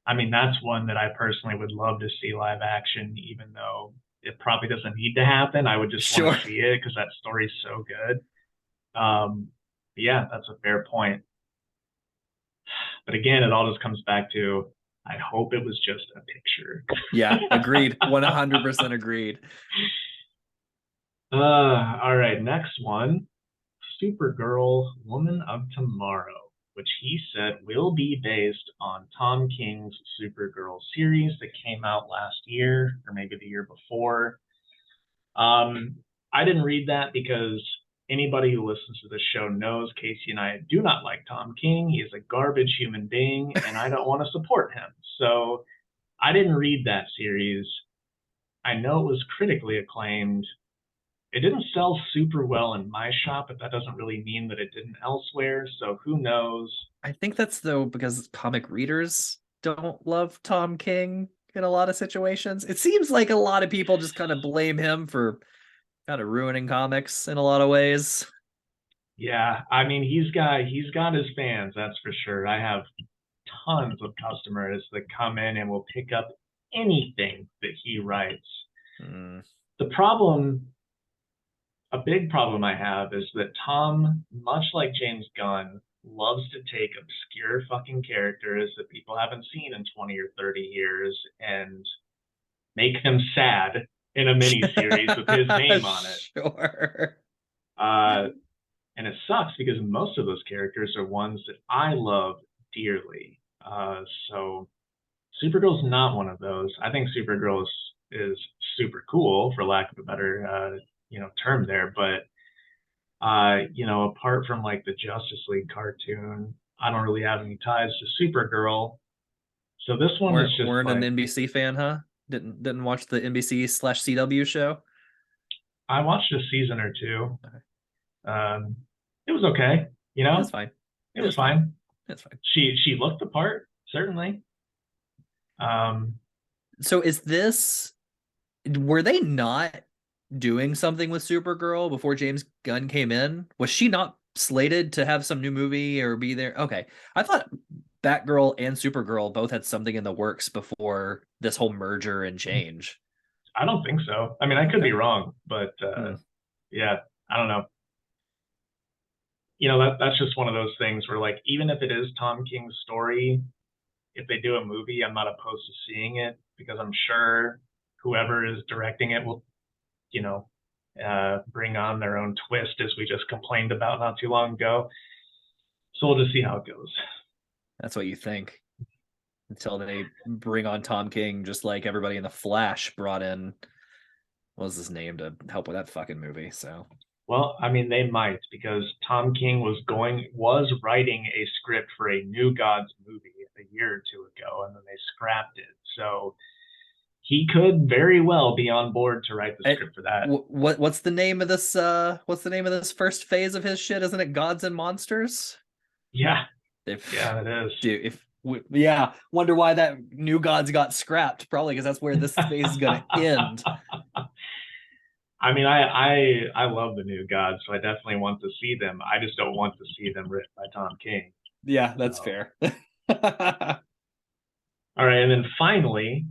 I mean, that's one that I personally would love to see live action, even though it probably doesn't need to happen. I would just want Sure. to see it because that story's so good. Um, yeah, that's a fair point. But again, it all just comes back to I hope it was just a picture. Yeah, agreed. 100% agreed. All right, next one. Supergirl, Woman of Tomorrow, which he said will be based on Tom King's Supergirl series that came out last year or maybe the year before. I didn't read that because anybody who listens to this show knows Casey and I do not like Tom King. He is a garbage human being, and I don't want to support him. So I didn't read that series. I know it was critically acclaimed. It didn't sell super well in my shop, but that doesn't really mean that it didn't elsewhere. So who knows? I think that's though because comic readers don't love Tom King in a lot of situations. It seems like a lot of people just kind of blame him for kind of ruining comics in a lot of ways. Yeah, I mean he's got his fans, that's for sure. I have tons of customers that come in and will pick up anything that he writes. Mm. The problem, a big problem I have is that Tom, much like James Gunn, loves to take obscure fucking characters that people haven't seen in 20 or 30 years and make them sad in a mini series with his name on it. Sure. Uh, and it sucks because most of those characters are ones that I love dearly. So Supergirl's not one of those. I think Supergirl is super cool, for lack of a better term there. But apart from like the Justice League cartoon, I don't really have any ties to Supergirl. So this one is just Weren't an like NBC fan, huh? Didn't watch the NBC/CW show. I watched a season or two. Okay. Um, it was okay, That's fine. it was That's fine. fine. That's fine. She looked the part, certainly. Um, So is this were they not doing something with Supergirl before James Gunn came in? Was she not slated to have some new movie or be there? Okay. I thought Batgirl and Supergirl both had something in the works before this whole merger and change. I don't think so. I mean, I could be Okay. wrong, but Hmm. yeah, I don't know. That's just one of those things where like even if it is Tom King's story, if they do a movie, I'm not opposed to seeing it because I'm sure whoever is directing it will, you know, bring on their own twist, as we just complained about not too long ago. So we'll just see how it goes. That's what you think until they bring on Tom King, just like everybody in the Flash brought in what was his name to help with that fucking movie. So Well, I mean, they might because Tom King was writing a script for a New Gods movie a year or two ago, and then they scrapped it. So he could very well be on board to write the it, script for that. what's the name of this? What's the name of this first phase of his shit? Isn't it Gods and Monsters? Yeah, If yeah, it is. dude, if yeah, wonder why that New Gods got scrapped. Probably because that's where this phase is gonna end. I mean, I love the New Gods, so I definitely want to see them. I just don't want to see them written by Tom King. Yeah, that's So, fair. all right, and then finally,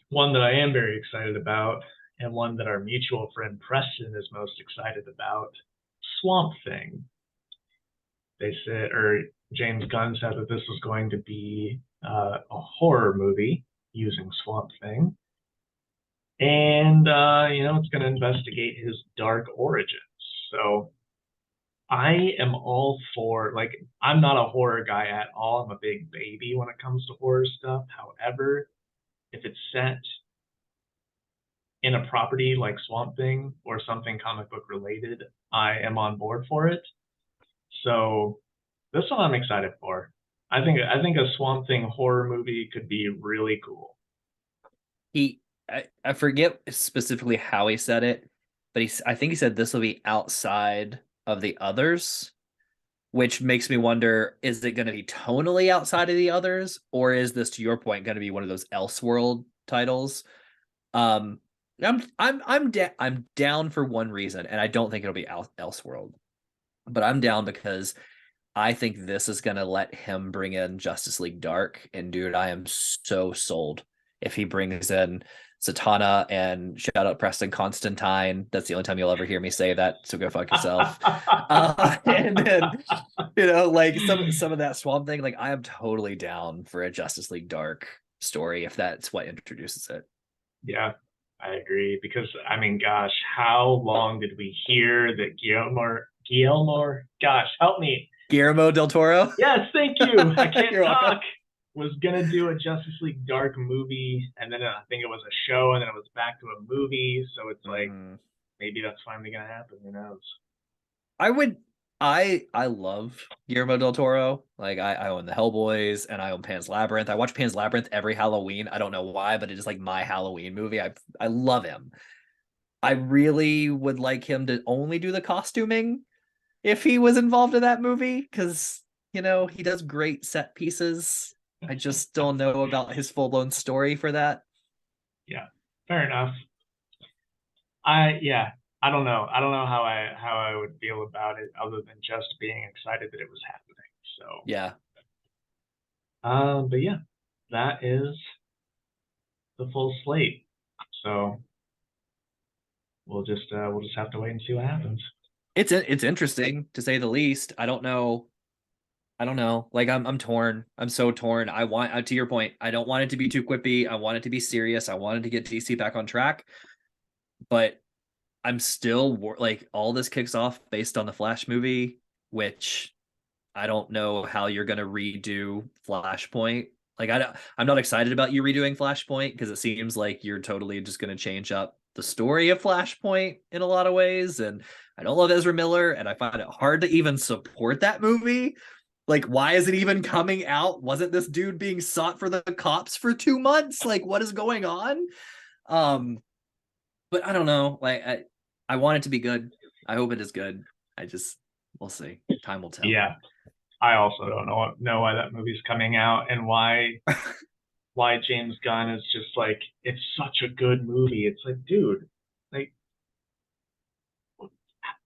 one that I am very excited about, and one that our mutual friend Preston is most excited about, Swamp Thing. They said, or James Gunn said that this was going to be a horror movie using Swamp Thing, and it's going to investigate his dark origins. So I am all for like I'm not a horror guy at all. I'm a big baby when it comes to horror stuff. However, if it's set in a property like Swamp Thing or something comic book related, I am on board for it. So this one I'm excited for. I think a Swamp Thing horror movie could be really cool. I forget specifically how he said it, but I think he said this will be outside of the others, which makes me wonder, is it going to be tonally outside of the others, or is this, to your point, going to be one of those Elseworld titles? Um, I'm down for one reason, and I don't think it'll be Elseworld, but I'm down because I think this is going to let him bring in Justice League Dark, and dude, I am so sold if he brings in Satana and shout out Preston Constantine. That's the only time you'll ever hear me say that. So go fuck yourself. And then like some of that Swamp Thing, like I am totally down for a Justice League Dark story if that's what introduces it. Yeah, I agree because I mean, gosh, how long did we hear that Guillermo, gosh, help me. Guillermo del Toro. Yes, thank you. I can't You're welcome. talk. Was gonna do a Justice League Dark movie, and then I think it was a show, and then it was back to a movie. So it's like Mm-hmm. maybe that's finally gonna happen. Who knows? I would. I love Guillermo del Toro. Like I own the Hellboys and I own Pan's Labyrinth. I watch Pan's Labyrinth every Halloween. I don't know why, but it is like my Halloween movie. I love him. I really would like him to only do the costuming if he was involved in that movie, because he does great set pieces. I just don't know about his full-blown story for that. Yeah, fair enough. Yeah, I don't know. I don't know how I would feel about it other than just being excited that it was happening. So, Yeah. but yeah, that is the full slate. So we'll just have to wait and see what happens. It's interesting to say the least. I don't know. I don't know. Like I'm torn. I'm so torn. I want to your point. I don't want it to be too quippy. I want it to be serious. I wanted to get DC back on track, but I'm still like all this kicks off based on the Flash movie, which I don't know how you're going to redo Flashpoint. Like I'm not excited about you redoing Flashpoint because it seems like you're totally just going to change up the story of Flashpoint in a lot of ways. And I don't love Ezra Miller, and I find it hard to even support that movie. Like, why is it even coming out? Wasn't this dude being sought for the cops for 2 months? Like, what is going on? Um, but I don't know. Like, I want it to be good. I hope it is good. I just we'll see. Time will tell. Yeah, I also don't know why that movie's coming out and why James Gunn is just like it's such a good movie. It's like, dude, like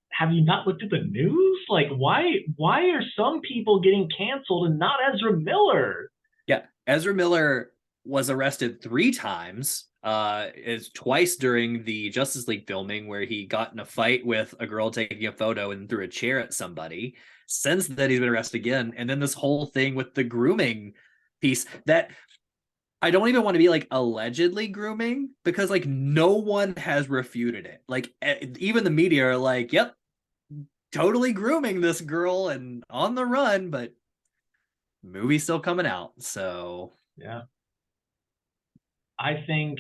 have you not looked at the news? Like why are some people getting canceled and not Ezra Miller? Yeah, Ezra Miller was arrested 3 times. Is twice during the Justice League filming where he got in a fight with a girl taking a photo and threw a chair at somebody. Since then, he's been arrested again, and then this whole thing with the grooming piece that I don't even want to be like allegedly grooming because like no one has refuted it. Like even the media are like, "Yep, totally grooming this girl and on the run," but movie's still coming out, so Yeah. I think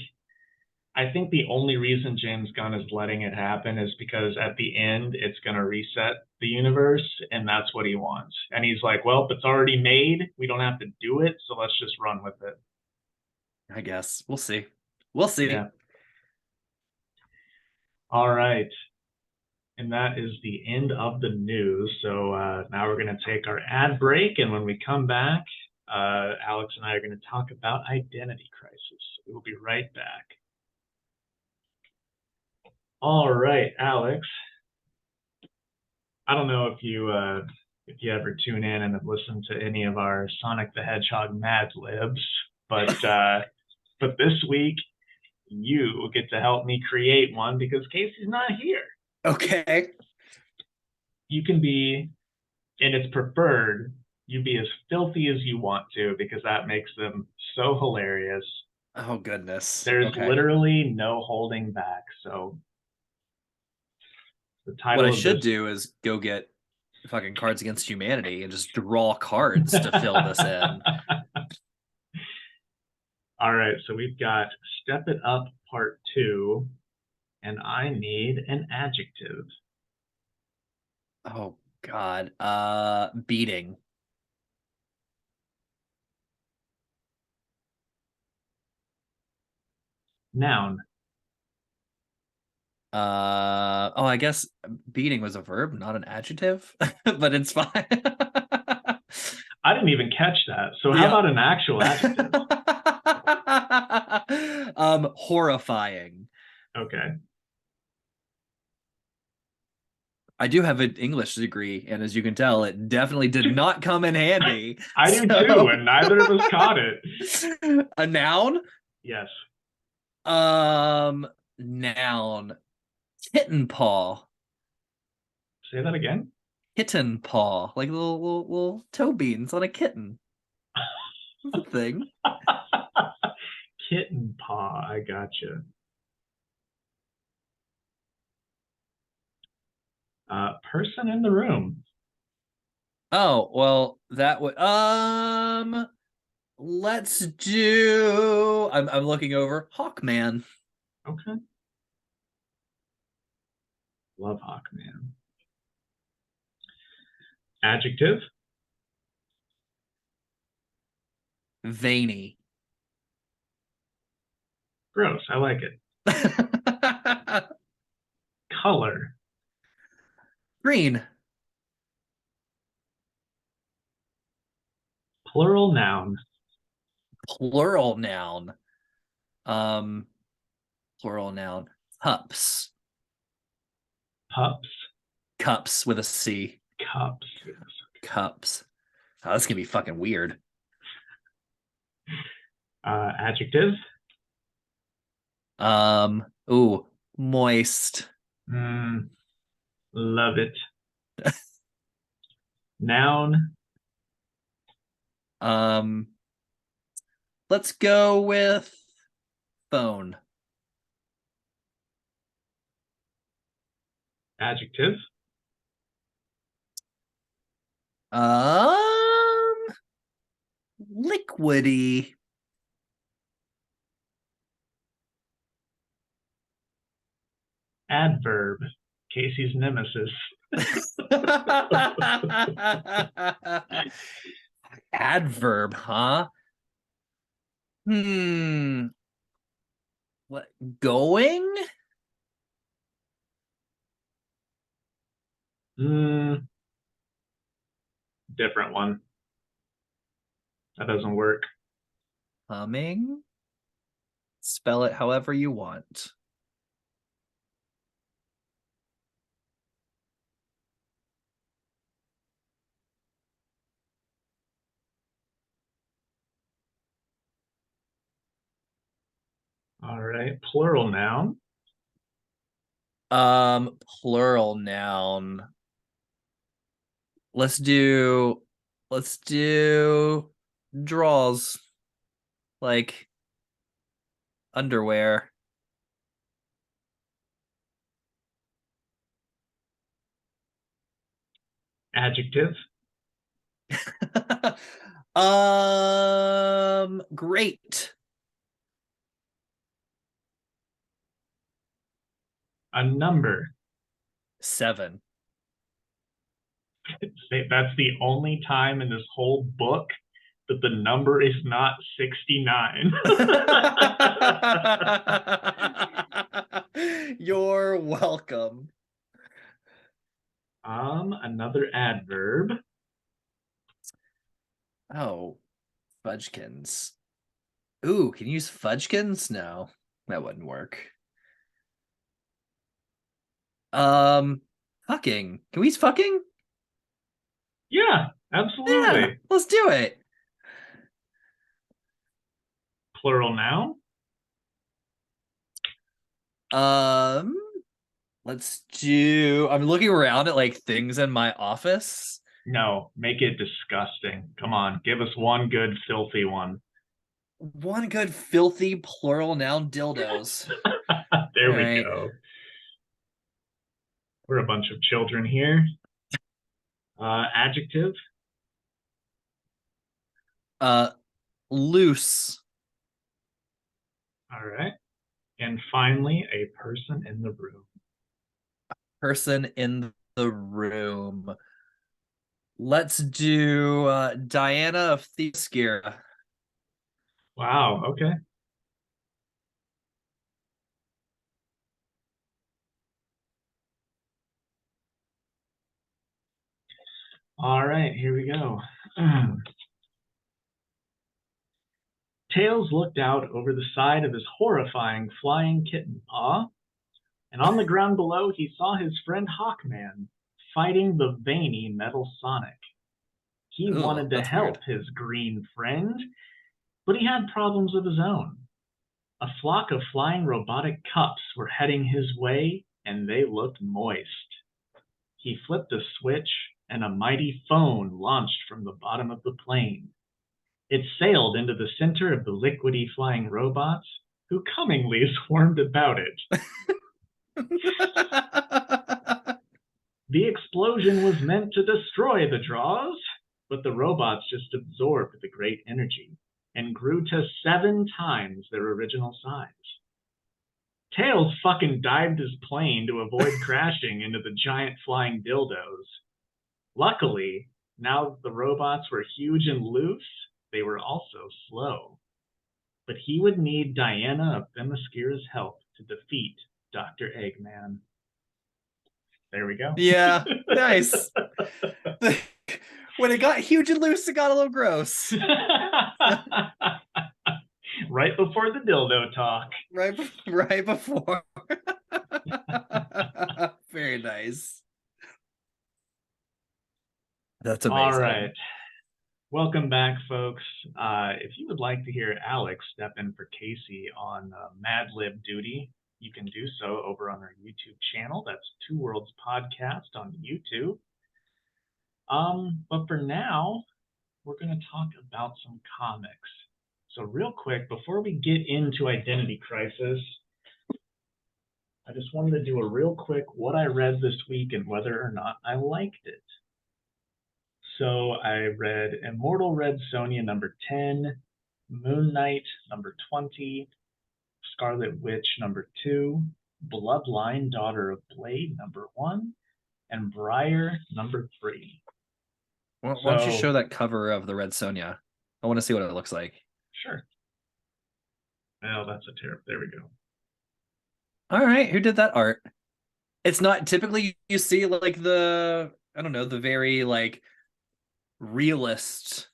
I think the only reason James Gunn is letting it happen is because at the end it's going to reset the universe and that's what he wants. And he's like, "Well, if it's already made, we don't have to do it, so let's just run with it." I guess we'll see. We'll see. Yeah. All right. And that is the end of the news. So now we're going to take our ad break. And when we come back, Alex and I are going to talk about Identity Crisis. So we will be right back. All right, Alex. I don't know if you ever tune in and have listened to any of our Sonic the Hedgehog Mad Libs, but this week you get to help me create one because Casey's not here. Okay. You can be, and it's preferred, you be as filthy as you want to because that makes them so hilarious. Oh goodness. There's Okay. literally no holding back. So the What I title of should this. do is go get fucking Cards Against Humanity and just draw cards to fill this in. All right, so we've got Step It Up Part 2, and I need an adjective. Oh God. Beating. Noun. Oh, I guess beating was a verb, not an adjective, but it's fine. I didn't even catch that. So how Yeah. about an actual adjective? Horrifying. Okay. I do have an English degree, and as you can tell, it definitely did not come in handy. I do too, and neither of us caught it. A noun? Yes. Um, Noun. Kitten paw. Say that again. Kitten paw. Like little toe beans on a kitten. That's a thing. Kitten paw. I gotcha. Person in the room. Oh, well, that would let's do I'm looking over Hawkman. Okay. Love Hawkman. Adjective. Veiny. Gross. I like it. Color. Green. Plural noun. Plural noun. Um, plural noun. Cups. Pups. Cups with a C. Cups. Cups. Oh, this can be fucking weird. Adjective. Ooh, moist. Love it. Noun. Um, let's go with phone. Adjective. Um, liquidy. Adverb. Casey's nemesis. Adverb, huh? What? Going? Different one. That doesn't work. Humming? Spell it however you want. All right. Plural noun. Plural noun. Let's do draws. Like underwear. Adjective. Great. A number. 7. That's the only time in this whole book that the number is not 69. You're welcome. Another adverb. Oh, fudgekins. Ooh, can you use fudgekins? No, that wouldn't work. Fucking. Can we use fucking? Yeah, Yeah, absolutely. let's do it. Plural noun. Um, let's do. I'm looking around at like things in my office. No, make it disgusting. Come on, give us one good filthy one. One good filthy plural noun dildos. There All we right. go. We're a bunch of children here. Adjective. Uh, loose. All right. And finally, a person in the room. Person in the room. Let's do Diana of Themyscira. Wow. Okay. All right. Here we go. Tails looked out over the side of his horrifying flying kitten paw, and on the ground below he saw his friend Hawkman fighting the veiny Metal Sonic. He Ooh, wanted to that's help weird. his green friend, but he had problems of his own. A flock of flying robotic cups were heading his way, and they looked moist. He flipped a switch, and a mighty phone launched from the bottom of the plane. It sailed into the center of the liquidy flying robots, who cunningly swarmed about it. The explosion was meant to destroy the draws, but the robots just absorbed the great energy and grew to 7 times their original size. Tails fucking dived his plane to avoid crashing into the giant flying dildos. Luckily, Now the robots were huge and loose, they were also slow. But he would need Diana of Themyscira's help to defeat Dr. Eggman. There we go. Yeah, nice. When it got huge and loose, it got a little gross. Right before the dildo talk. Right before. Very nice. That's All amazing. right. Welcome back, folks. If you would like to hear Alex step in for Casey on Mad Lib duty, you can do so over on our YouTube channel. That's Two Worlds Podcast on YouTube. But for now, we're going to talk about some comics. So real quick, before we get into Identity Crisis, I just wanted to do a real quick what I read this week and whether or not I liked it. So I read Immortal Red Sonja number 10, Moon Knight number 20, Scarlet Witch number 2, Bloodline Daughter of Blade number 1, and Briar number 3. Why don't you show that cover of the Red Sonja? I want to see what it looks like. Sure. Oh, that's a terrible. There we go. All right, who did that art? It's not typically you see like the, I don't know, the very like realist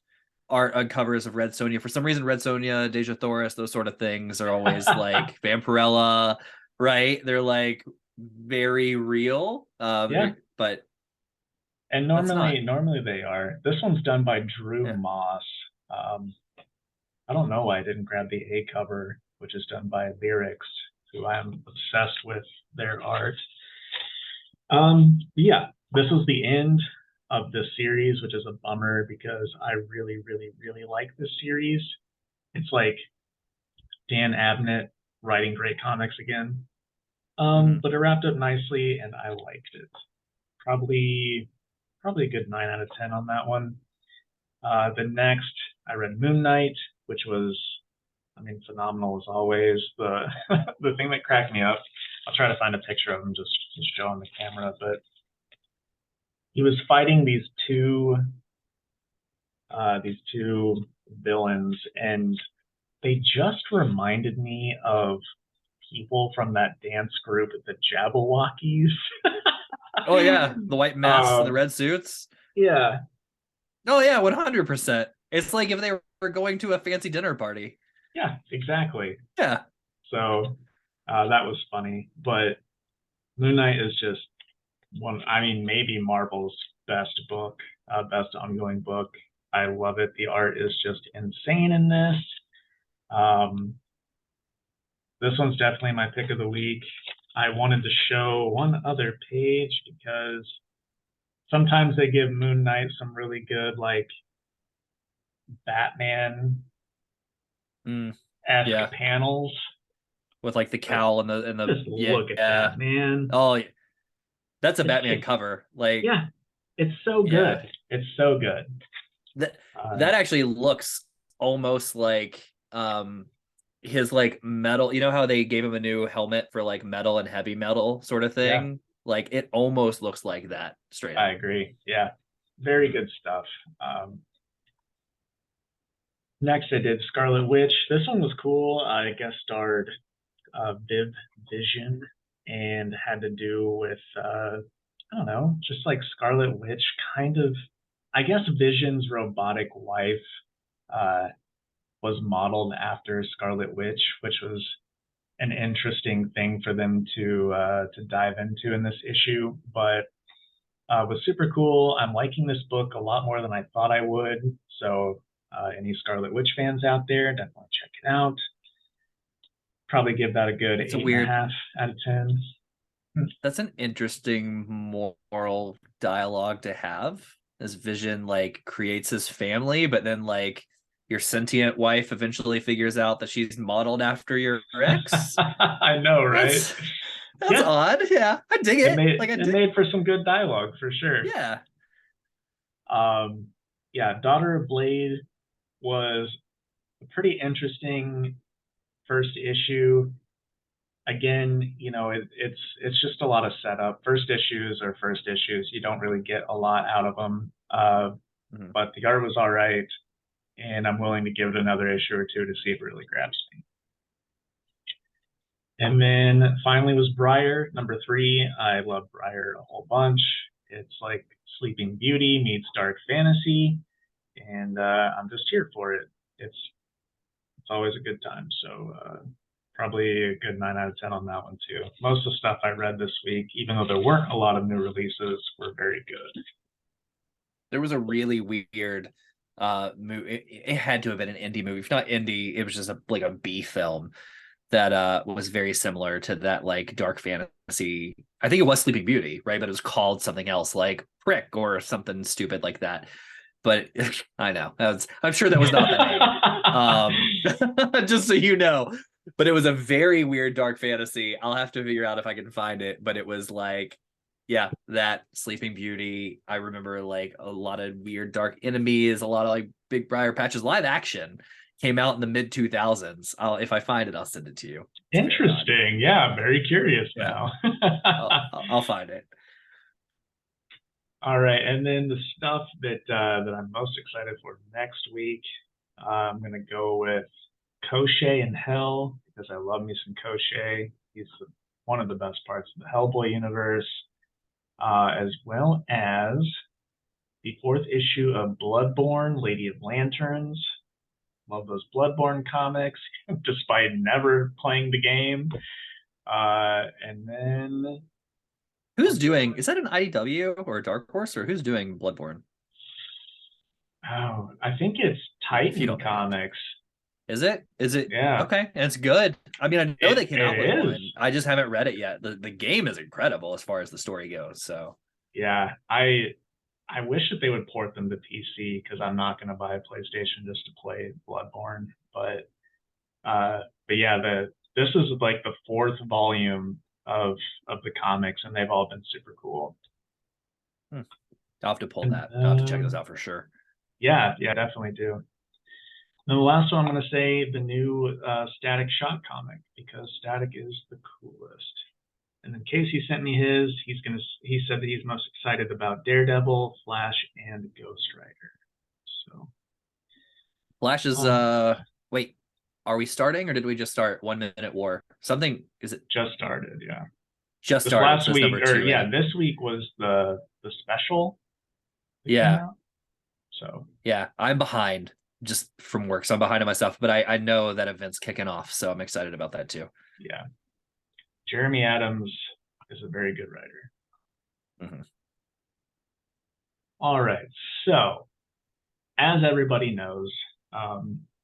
art on covers of Red Sonja. For some reason, Red Sonja, Deja Thoris, those sort of things are always like Vampirella, right? They're like very real. Yeah. But and normally they are. This one's done by Drew Yeah. Moss. I don't know why I didn't grab the A cover, which is done by Lyrics, who I'm obsessed with their art. Yeah, this was the end of the series, which is a bummer because I really, really, really like this series. It's like Dan Abnett writing great comics again. But it wrapped up nicely, and I liked it. Probably a good 9 out of 10 on that one. The next, I read Moon Knight, which was, I mean, phenomenal as always. The the thing that cracked me up, I'll try to find a picture of him just to show on the camera, but he was fighting these two villains, and they just reminded me of people from that dance group, the Jabberwockies. Oh yeah, the white masks and the red suits. Yeah. Oh yeah, 100%. It's like if they were going to a fancy dinner party. Yeah, exactly. Yeah. So that was funny, but Moon Knight is just one. I mean, maybe Marvel's best book, best ongoing book. I love it. The art is just insane in this. This one's definitely my pick of the week. I wanted to show one other page because sometimes they give Moon Knight some really good, like, Batman-esque panels. With like the cowl and the just look at that, man. Oh, yeah. That's a Batman cover. Like, yeah, it's so good. Yeah. It's so good. That actually looks almost like his like metal. You know how they gave him a new helmet for like metal and heavy metal sort of thing? Yeah. Like it almost looks like that straight up. I agree. Yeah. Very good stuff. Next, I did Scarlet Witch. This one was cool. I guest starred Viv Vision and had to do with, I don't know, just like Scarlet Witch, kind of, I guess Vision's robotic wife was modeled after Scarlet Witch, which was an interesting thing for them to dive into in this issue, but was super cool. I'm liking this book a lot more than I thought I would. So any Scarlet Witch fans out there, definitely check it out. Probably give that a good 8.5 out of 10. That's an interesting moral dialogue to have, as Vision like creates his family, but then like your sentient wife eventually figures out that she's modeled after your ex. I know, right? That's odd. Yeah, I dig it. It made for some good dialogue for sure. Yeah. Yeah, Daughter of Blade was a pretty interesting first issue. Again, you know, it's just a lot of setup. First issues are first issues. You don't really get a lot out of them. Mhm. but the art was all right, and I'm willing to give it another issue or two to see if it really grabs me. And then finally was Briar, number 3. I love Briar a whole bunch. It's like Sleeping Beauty meets dark fantasy, and I'm just here for it. It's always a good time. So probably a good 9 out of 10 on that one too. Most of the stuff I read this week, even though there weren't a lot of new releases, were very good. There was a really weird movie. It had to have been an indie movie. If not indie, it was just like a B film that was very similar to that like dark fantasy. I think it was Sleeping Beauty, right? But it was called something else like Prick or something stupid like that. But I know I'm sure that was not the name. Just so you know. But it was a very weird dark fantasy. I'll have to figure out if I can find it. But it was like, yeah, that Sleeping Beauty. I remember like a lot of weird dark enemies, a lot of like big briar patches. Live action came out in the mid 2000s. If I find it, I'll send it to you. Interesting. Yeah, very curious Yeah, now. I'll find it. All right, and then the stuff that I'm most excited for next week, I'm gonna go with Koshé in Hell because I love me some Koshé. He's one of the best parts of the Hellboy universe, as well as the 4th issue of Bloodborne, Lady of Lanterns. Love those Bloodborne comics, despite never playing the game. And then Who's doing? Is that an IDW or a Dark Horse, or who's doing Bloodborne? Oh, I think it's If you Titan don't know yet, Comics. is it? Is it Yeah, okay? And it's good. I mean, I know it they came out with it is. one. I just haven't read it yet. The game is incredible as far as the story goes. So Yeah, I wish that they would port them to PC because I'm not going to buy a PlayStation just to play Bloodborne. But yeah, the this is like the 4th volume of the comics, and they've all been super cool. hmm, I'll have to pull And that. I'll have to check those out for sure. yeah, definitely do. And the last one I'm going to say the new Static Shock comic because Static is the coolest. And then Casey sent me his. He said that he's most excited about Daredevil, Flash, and Ghost Rider. So Flash is um, wait, are we starting or did we just start 1 Minute War? Something is it just started, yeah. just This started? last So it's week, number or two yeah, in. this week was the special that came Yeah, out. So yeah. I'm behind just from work, so I'm behind on my stuff. But I know that event's kicking off, so I'm excited about that too. yeah, Jeremy Adams is a very good writer. Mhm. All right, so as everybody knows,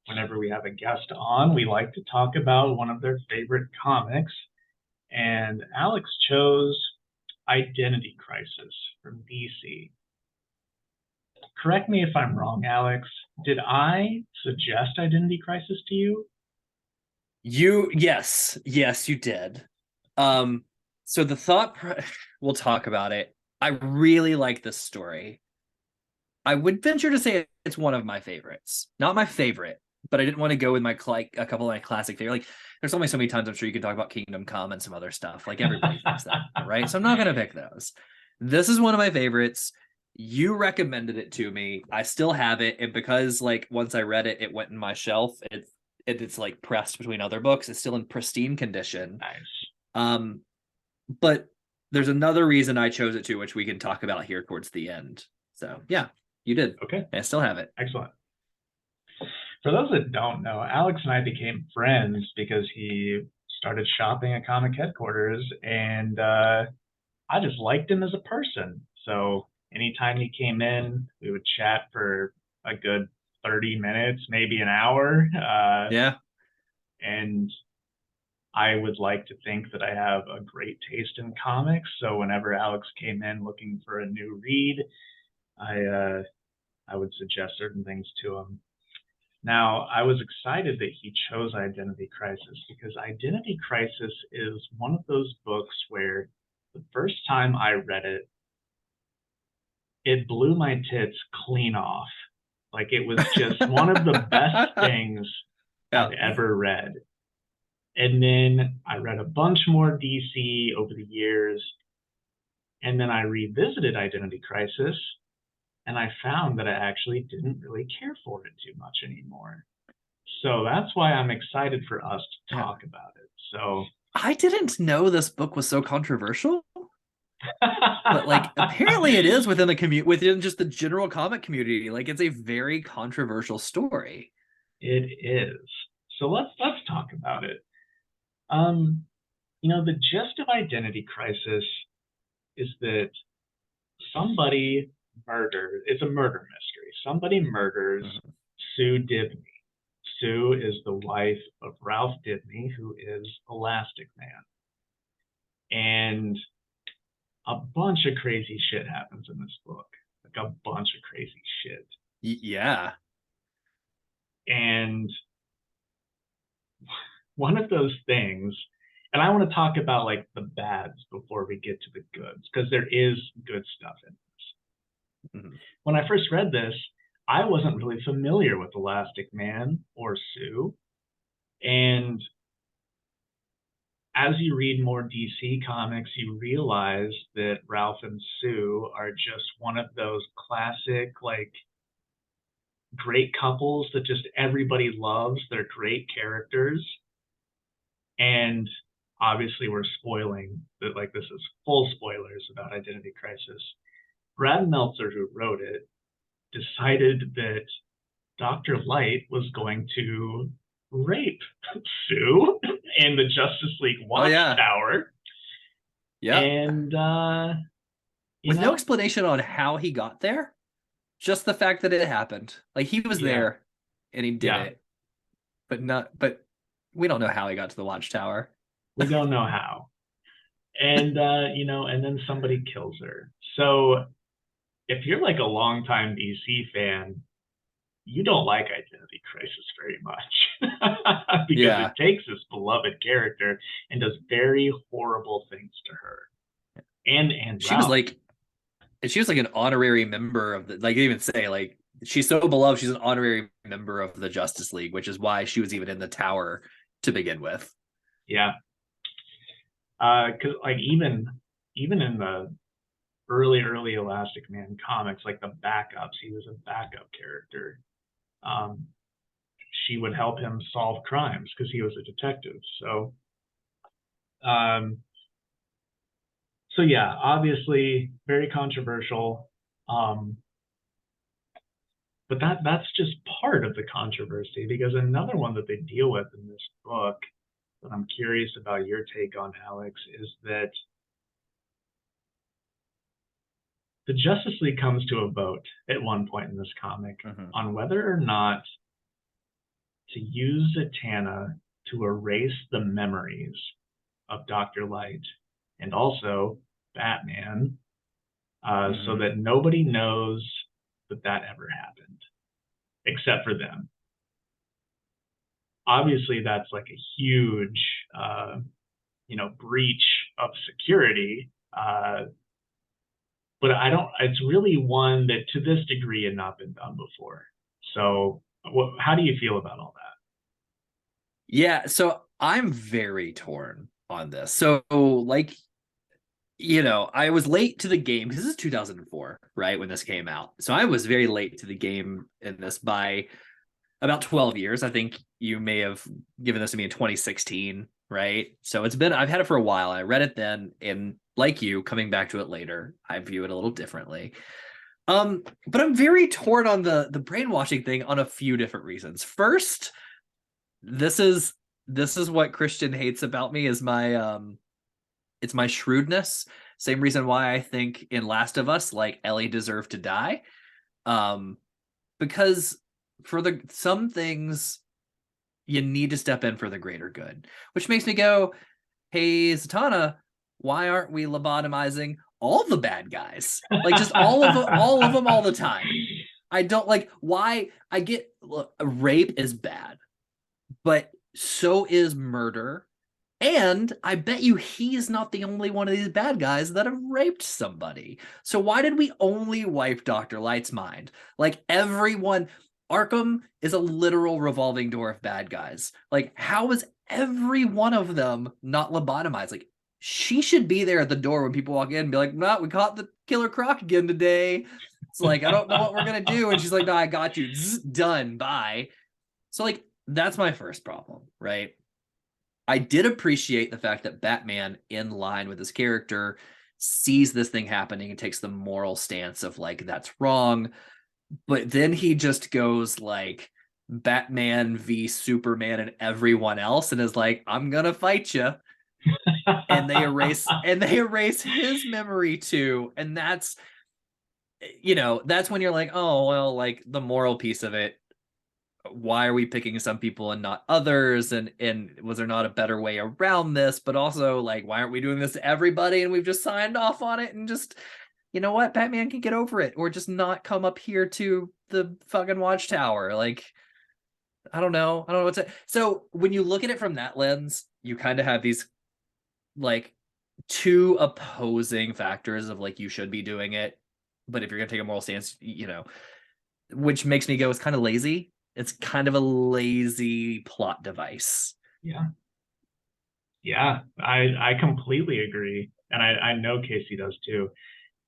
whenever we have a guest on, we like to talk about one of their favorite comics. And Alex chose Identity Crisis from DC. Correct me if I'm wrong, Alex. Did I suggest Identity Crisis to you? Yes, you did. Um, so we'll talk about it. I really like this story. I would venture to say it's one of my favorites. Not my favorite, but I didn't want to go with my like a couple of my classic favorite. Like, there's only so many times I'm sure you can talk about Kingdom Come and some other stuff. Like everybody thinks that, right? So I'm not gonna pick those. This is one of my favorites. You recommended it to me. I still have it, and because like once I read it, it went in my shelf. It's like pressed between other books. It's still in pristine condition. Nice. Um, but there's another reason I chose it too, which we can talk about here towards the end. So yeah, you did. Okay, I still have it. excellent. For those that don't know, Alex and I became friends because he started shopping at Comic Headquarters, and I just liked him as a person. So anytime he came in, we would chat for a good 30 minutes, maybe an hour. Yeah. And I would like to think that I have a great taste in comics. So whenever Alex came in looking for a new read, I would suggest certain things to him. Now, I was excited that he chose Identity Crisis because Identity Crisis is one of those books where the first time I read it, it blew my tits clean off. Like it was just one of the best things Yeah. I've ever read. And then I read a bunch more DC over the years. And then I revisited Identity Crisis and I found that I actually didn't really care for it too much anymore. So that's why I'm excited for us to Yeah. talk about it. So I didn't know this book was so controversial, but like apparently it is within the community, within just the general comic community. Like it's a very controversial story. it is. So let's talk about it. Um, the gist of Identity Crisis is that somebody murdered, it's a murder mystery. Somebody murders Mhm. Sue Dibney. Sue is the wife of Ralph Dibney, who is Elastic Man. And a bunch of crazy shit happens in this book. Like a bunch of crazy shit. Yeah. And one of those things, and I want to talk about like the bads before we get to the goods, because there is good stuff in this. Mhm. When I first read this, I wasn't really familiar with Elastic Man or Sue. And as you read more DC comics, you realize that Ralph and Sue are just one of those classic, like, great couples that just everybody loves. They're great characters. And obviously, we're spoiling that, like, this is full spoilers about Identity Crisis. Brad Meltzer, who wrote it, decided that Dr. Light was going to rape Sue in the Justice League Oh yeah. Watchtower. Yep. And, you With no know, explanation on how he got there, just the fact that it happened. Like he was yeah, there and he did yeah, it, but we don't know how he got to the Watchtower. we don't know how. And, and then somebody kills her. So if you're like a longtime DC fan, you don't like Identity Crisis very much because it Yeah. takes this beloved character and does very horrible things to her and She was Ralph. like she was like an honorary member of the, like they even say like she's so beloved she's an honorary member of the Justice League, which is why she was even in the tower to begin with. Yeah, because like even in the early Elastic Man comics, like the backups, he was a backup character. Um, she would help him solve crimes because he was a detective. Um, so yeah, obviously very controversial. Um, but that's just part of the controversy because another one that they deal with in this book that I'm curious about your take on, Alex, is that the Justice League comes to a vote at one point in this comic Mm-hmm. on whether or not to use Zatanna to erase the memories of Dr. Light and also Batman, so Mm-hmm. that nobody knows that that ever happened except for them. Obviously, that's like a huge, uh, breach of security. But I don't. It's really one that, to this degree, had not been done before. So, how do you feel about all that? Yeah, so I'm very torn on this. So like I was late to the game because this is 2004, right, when this came out. So I was very late to the game in this by about 12 years. I think you may have given this to me in 2016, right? So I've had it for a while. I read it then, and like you, coming back to it later, I view it a little differently. But I'm very torn on the brainwashing thing on a few different reasons. First, this is what Christian hates about me is my it's my shrewdness. Same reason why I think in Last of Us, like Ellie deserved to die. Um, because for some things you need to step in for the greater good, which makes me go, hey Zatanna, why aren't we lobotomizing all the bad guys? Like just all of them all the time. I don't like why I get look, rape is bad, but so is murder. And I bet you he's not the only one of these bad guys that have raped somebody. So why did we only wipe Dr. Light's mind? Like everyone, Arkham is a literal revolving door of bad guys. Like how is every one of them not lobotomized? Like she should be there at the door when people walk in and be like, "No, we caught the killer croc again today." It's like, I don't know what we're gonna do. And she's like, "No, I got you. Zzz, done. Bye." So like that's my first problem, right? I did appreciate the fact that Batman, in line with his character, sees this thing happening and takes the moral stance of like, that's wrong. But then he just goes like Batman v Superman and everyone else and is like, I'm gonna fight you. And they erase his memory too. And that's, that's when you're like, oh well, like the moral piece of it, why are we picking some people and not others, and was there not a better way around this? But also, like, why aren't we doing this to everybody and we've just signed off on it? And just, you know what, Batman can get over it, or just not come up here to the fucking watchtower. Like, I don't know what to. So when you look at it from that lens, you kind of have these like two opposing factors of like, you should be doing it, but if you're gonna take a moral stance, which makes me go, it's kind of lazy. It's kind of a lazy plot device. Yeah. Yeah, I completely agree. And I know Casey does too.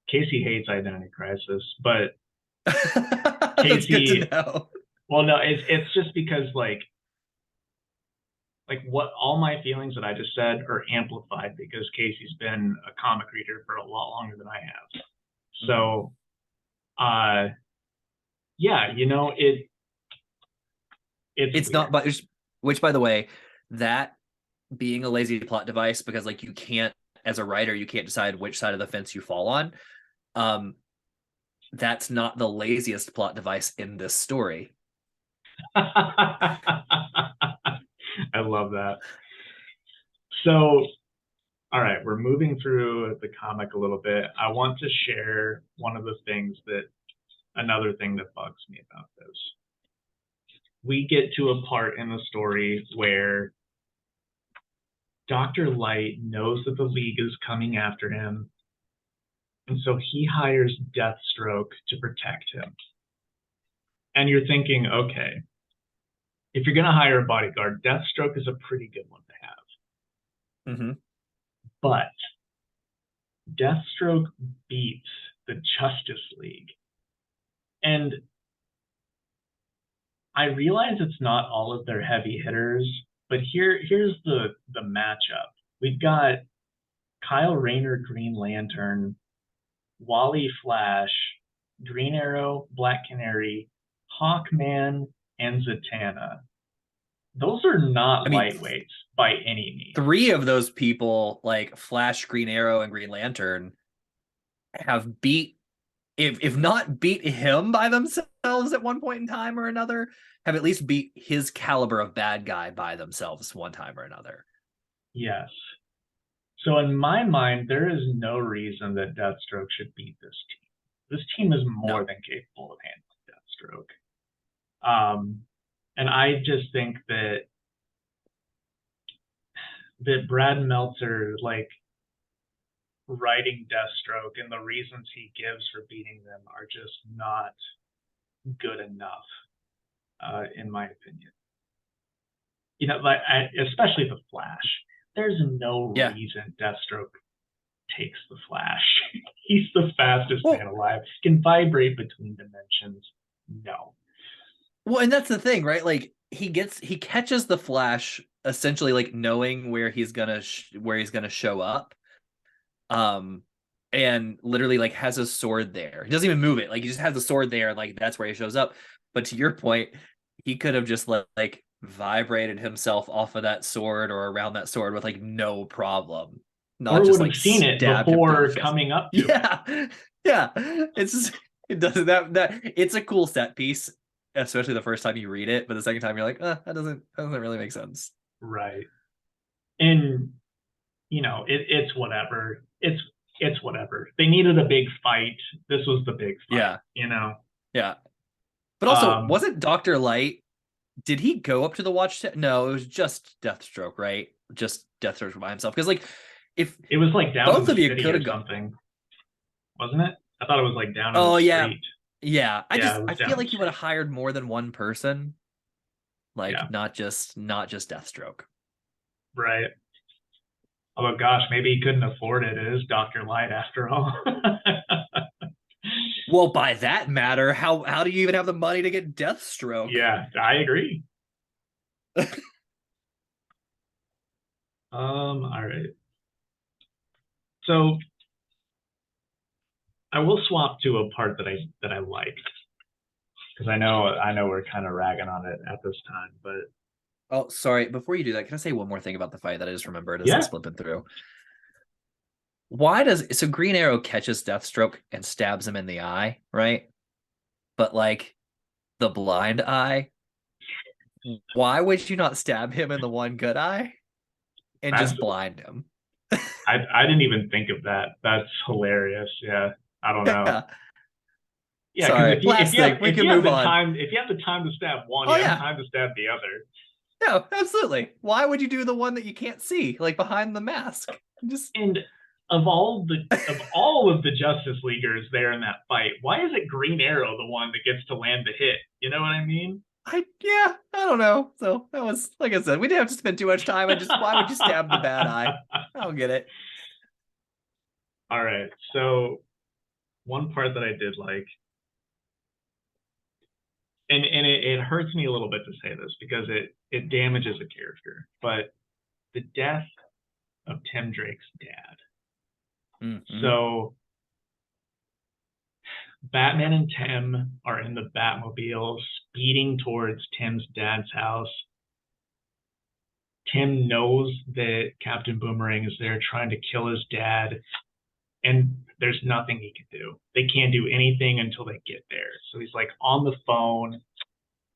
Casey hates Identity Crisis, but That's good to Casey, know. well, no, it's just because like what all my feelings that I just said are amplified because Casey's been a comic reader for a lot longer than I have. So, yeah, it's It's not, weird. but which, by the way, that being a lazy plot device, because like you can't, as a writer, you can't decide which side of the fence you fall on. Um, that's not the laziest plot device in this story. I love that. So, all right, we're moving through the comic a little bit. I want to share one of the things another thing that bugs me about this. We get to a part in the story where Dr. Light knows that the League is coming after him, and so he hires Deathstroke to protect him. And you're thinking, okay, if you're going to hire a bodyguard, Deathstroke is a pretty good one to have. Mm-hmm. But Deathstroke beats the Justice League. And I realize it's not all of their heavy hitters, but here's the matchup. We've got Kyle Rayner, Green Lantern, Wally Flash, Green Arrow, Black Canary, Hawkman, and Zatanna. Those are not I mean, lightweights by any means. three of those people, like Flash, Green Arrow, and Green Lantern, have beat, if not beat him by themselves at one point in time or another, have at least beat his caliber of bad guy by themselves one time or another. Yes. So in my mind, there is no reason that Deathstroke should beat this team. This team is more than capable of handling Deathstroke. And I just think that Brad Meltzer, like, writing Deathstroke and the reasons he gives for beating them are just not good enough, in my opinion. Like especially the Flash. There's no reason Deathstroke takes the Flash. He's the fastest man alive. Can vibrate between dimensions. No. Well, and that's the thing, right? Like he catches the Flash essentially like knowing where he's gonna show up, and literally like has a sword there. He doesn't even move it. Like he just has a sword there. Like that's where he shows up. But to your point, he could have just like vibrated himself off of that sword or around that sword with like no problem. Not or just would like have seen it before coming up to it. Yeah. It's just, it doesn't that it's a cool set piece, especially the first time you read it, but the second time you're like, that doesn't really make sense. Right. And it's whatever. It's whatever. They needed a big fight. This was the big fight. Yeah. Yeah. But also, wasn't Dr. Light, did he go up to the watch? No, it was just Deathstroke, right? Just Deathstroke by himself. Because like, if it was like down both in of the you city could or have something, wasn't it? I thought it was like down in the street. Yeah. I feel like you would have hired more than one person, like not just Deathstroke. Right. Although, gosh, maybe he couldn't afford it. It is Dr. Light after all. Well, by that matter, how do you even have the money to get Deathstroke? Yeah, I agree. All right. So I will swap to a part that I liked because I know we're kind of ragging on it at this time, but Oh, sorry. Before you do that, can I say one more thing about the fight that I just remembered as I was yeah, flipping through? Why does so Green Arrow catches Deathstroke and stabs him in the eye, right? But like the blind eye, why would you not stab him in the one good eye and that's just blind him? I didn't even think of that. That's hilarious. Yeah, I don't know. Yeah. Yeah, because Sorry. Last thing, we if can you have move the on. time if you have the time to stab one, Oh you have yeah. time to stab the other. No, absolutely. Why would you do the one that you can't see, like behind the mask? Just And of all of the Justice Leaguers there in that fight, why is it Green Arrow the one that gets to land the hit? You know what I mean? I don't know. So that was like I said, we didn't have to spend too much time. I just why would you stab the bad eye? I don't get it. All right. So one part that I did like, and it hurts me a little bit to say this because it damages a character, but the death of Tim Drake's dad. Mm-hmm. So Batman and Tim are in the Batmobile speeding towards Tim's dad's house. Tim knows that Captain Boomerang is there trying to kill his dad, and there's nothing he can do. They can't do anything until they get there. So he's like on the phone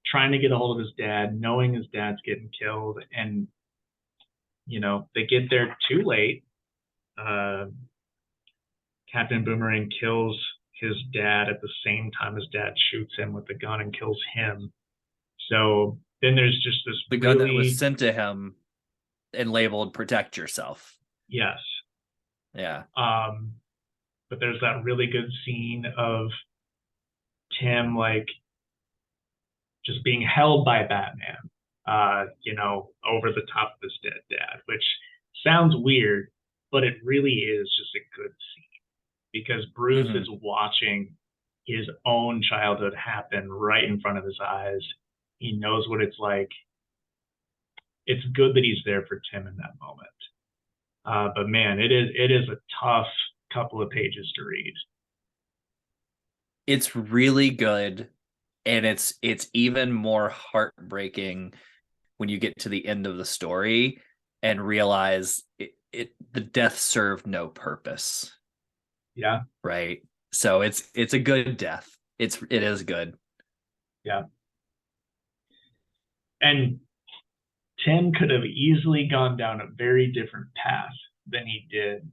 trying to get a hold of his dad, knowing his dad's getting killed, and they get there too late. Uh, Captain Boomerang kills his dad at the same time his dad shoots him with the gun and kills him. So then there's just this The gun that was really, sent to him and labeled "Protect Yourself." yes. Yeah. But there's that really good scene of Tim like just being held by Batman, over the top of his dead dad, which sounds weird, but it really is just a good scene because Bruce Mm-hmm. is watching his own childhood happen right in front of his eyes. He knows what it's like. It's good that he's there for Tim in that moment. But man, it is a tough couple of pages to read. It's really good, and it's even more heartbreaking when you get to the end of the story and realize the death served no purpose. Yeah, Right. So it's a good death. It is good. yeah. And Tim could have easily gone down a very different path than he did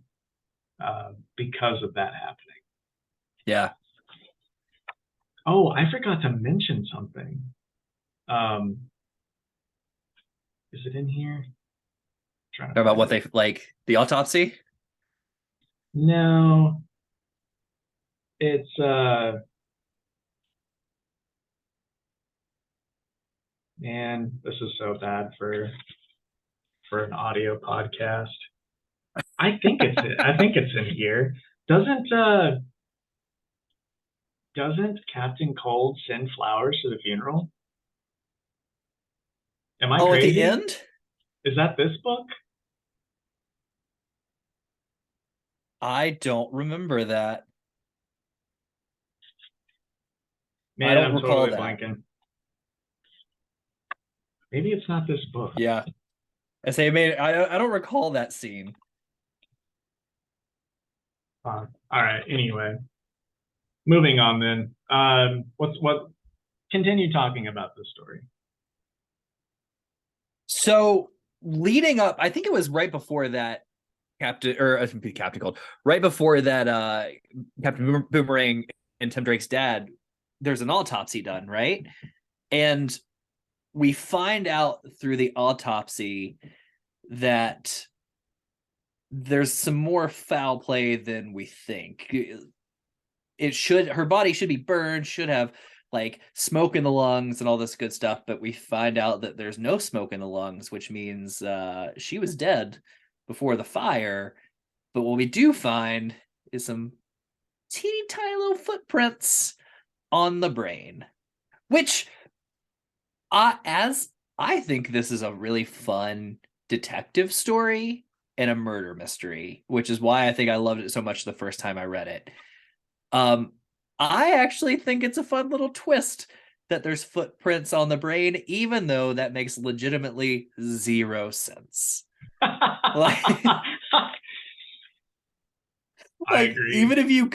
because of that happening. Yeah. Oh, I forgot to mention something. Um, is it in here? I'm trying to About find what it. they like the autopsy. No, it's man, this is so bad for an audio podcast. I think it's in here. Doesn't Captain Cold send flowers to the funeral? Am I Oh, at the crazy? end? Is that this book? I don't remember that. I Man, don't I'm recall totally that. blanking. Maybe it's not this book. Yeah. I say, man, I don't recall that scene. All right. Anyway, moving on then. What? Continue talking about this story. So leading up, I think it was right before that Captain Cold, right before that Captain Boomerang and Tim Drake's dad, there's an autopsy done, right? And we find out through the autopsy that there's some more foul play than we think. Her body should be burned, should have like smoke in the lungs and all this good stuff, but we find out that there's no smoke in the lungs, which means she was dead before the fire. But what we do find is some teeny tiny little footprints on the brain, which as I think this is a really fun detective story and a murder mystery, which is why I think I loved it so much the first time I read it. Um, I actually think it's a fun little twist that there's footprints on the brain, even though that makes legitimately zero sense. Like, I like agree. even if you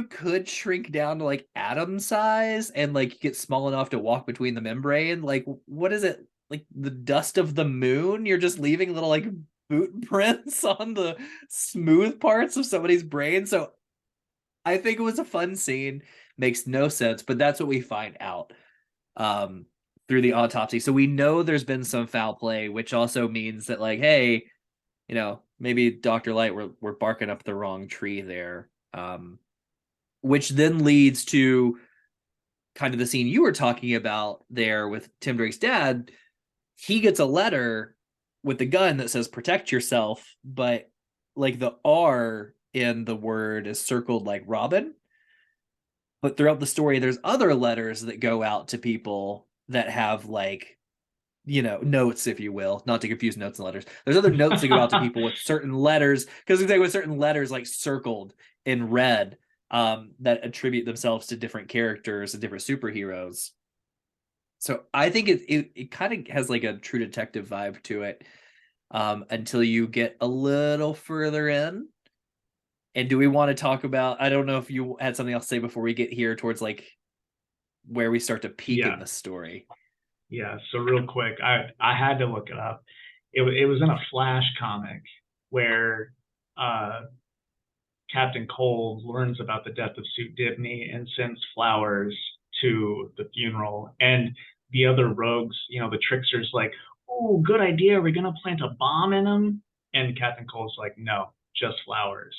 could shrink down to like atom size and like get small enough to walk between the membrane, like what is it? Like the dust of the moon? You're just leaving little like boot prints on the smooth parts of somebody's brain. So I think it was a fun scene. Makes no sense, but that's what we find out um through the autopsy. So we know there's been some foul play, which also means that like, hey, maybe Dr. Light, we're barking up the wrong tree there. Which then leads to kind of the scene you were talking about there with Tim Drake's dad. He gets a letter with the gun that says protect yourself, but like the R in the word is circled like Robin. But throughout the story, there's other letters that go out to people that have like, notes, if you will, not to confuse notes and letters. There's other notes that go out to people with certain letters, because exactly with certain letters like circled in red, that attribute themselves to different characters and different superheroes. So I think it kind of has like a True Detective vibe to it, until you get a little further in. And do we want to talk about? I don't know if you had something else to say before we get here towards like where we start to peak in Yeah, the story. yeah. So real quick, I had to look it up. It was in a Flash comic where Captain Cold learns about the death of Sue Dibney and sends flowers to the funeral. And the other rogues, the trickster's like, "Oh, good idea. We're gonna plant a bomb in him." And Captain Cold's like, "No, just flowers."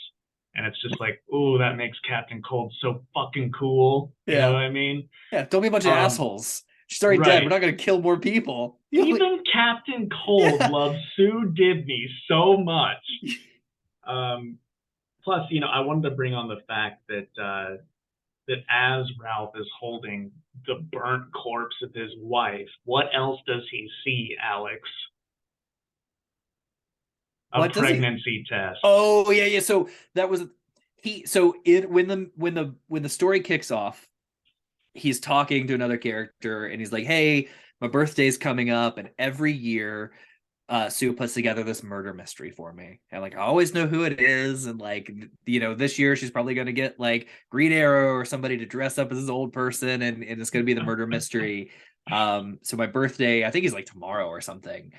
And it's just like, "Oh, that makes Captain Cold so fucking cool." You know Yeah, what I mean? yeah. Don't be a bunch of Um, assholes. She's already dead. We're right. not going to kill more people. Even Captain Cold Yeah. loves Sue Dibney so much. Um, Plus, I wanted to bring on the fact that as Ralph is holding the burnt corpse of his wife, what else does he see, Alex? A What does he? pregnancy test. Oh yeah, yeah. So that was he. So it when the story kicks off, he's talking to another character, and he's like, "Hey, my birthday's coming up, and every year Sue puts together this murder mystery for me. And like I always know who it is. And like, this year she's probably gonna get like Green Arrow or somebody to dress up as this old person, and it's gonna be the murder mystery. So my birthday, I think he's like tomorrow or something.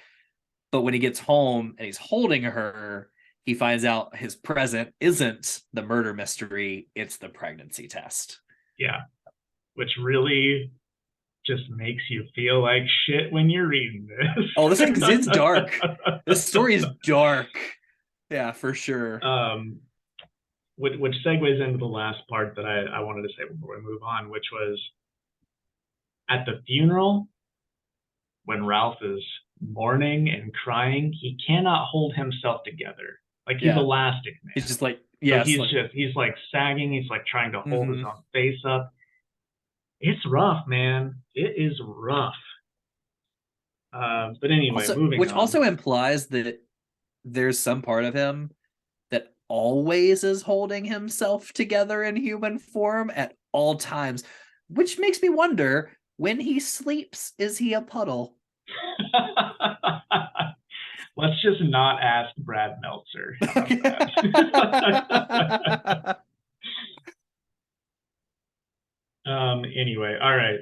But when he gets home and he's holding her, he finds out his present isn't the murder mystery, it's the pregnancy test. Yeah, which really just makes you feel like shit when you're reading Oh, this this. thing, it's dark. This story is dark. Yeah, for sure. Which segues into the last part that I wanted to say before we move on, which was at the funeral, when Ralph is mourning and crying, he cannot hold himself together. Like he's Yeah. elastic He's man. just like, So yes, like, he's like sagging, he's like trying to hold his mm-hmm. own face up. It's rough, man. It is rough. But anyway, Also, moving which on. also implies that there's some part of him that always is holding himself together in human form at all times, which makes me wonder when he sleeps, is he a puddle? Let's just not ask Brad Meltzer. How about that? Anyway, all right.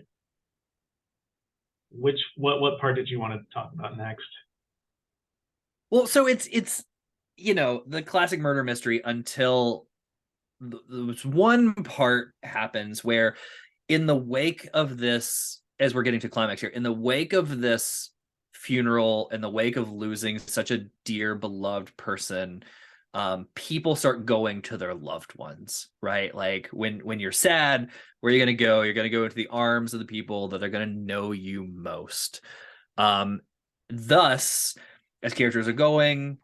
What part did you want to talk about next? Well, so it's the classic murder mystery until this one part happens where in the wake of this, as we're getting to climax here, in the wake of this funeral, in the wake of losing such a dear beloved person, people start going to their loved ones, right? Like when you're sad, where are you going to go? You're going to go into the arms of the people that are going to know you most. um Thus, as characters are going,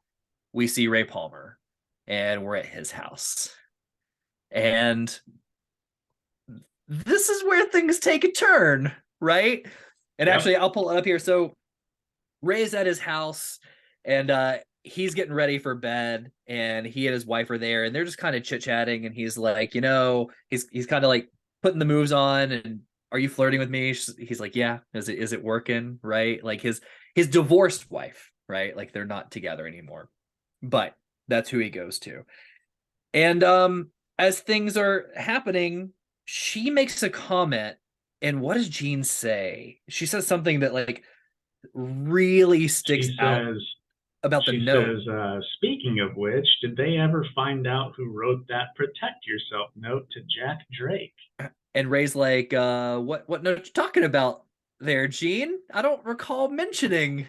we see Ray Palmer, and we're at his house. And this is where things take a turn, right? And Yep. actually, I'll pull it up here. So Ray's at his house, and he's getting ready for bed, and he and his wife are there, and they're just kind of chit-chatting, and he's like, he's kind of like putting the moves on, and are you flirting with me? He's like, yeah. Is it working? Right? Like his divorced wife, right? Like they're not together anymore. But that's who he goes to. And as things are happening, she makes a comment, and what does Jean say? She says something that like really sticks She out says, about the she note. says, speaking of which, did they ever find out who wrote that protect yourself note to Jack Drake? And Ray's like, what note you talking about there, Jean? I don't recall mentioning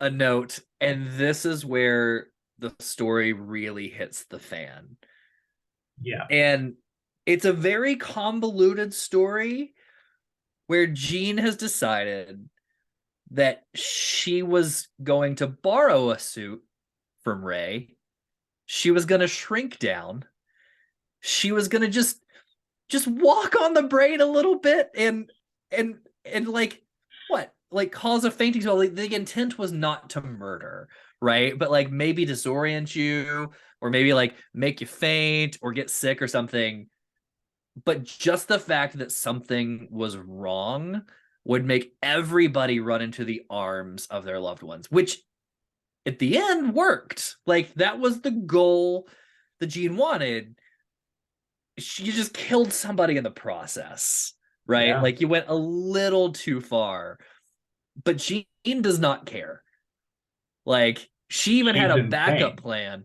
a note. And this is where the story really hits the fan. Yeah. And it's a very convoluted story where Jean has decided that she was going to borrow a suit from Ray. She was going to shrink down. She was going to just walk on the brain a little bit and like what? Like cause a fainting spell. Like the intent was not to murder, right? But like maybe disorient you or maybe like make you faint or get sick or something. But just the fact that something was wrong would make everybody run into the arms of their loved ones, which at the end worked. Like that was the goal that Gene wanted. She just killed somebody in the process, right? Yeah. Like you went a little too far. But Gene does not care. Like she even had She's a backup insane. plan.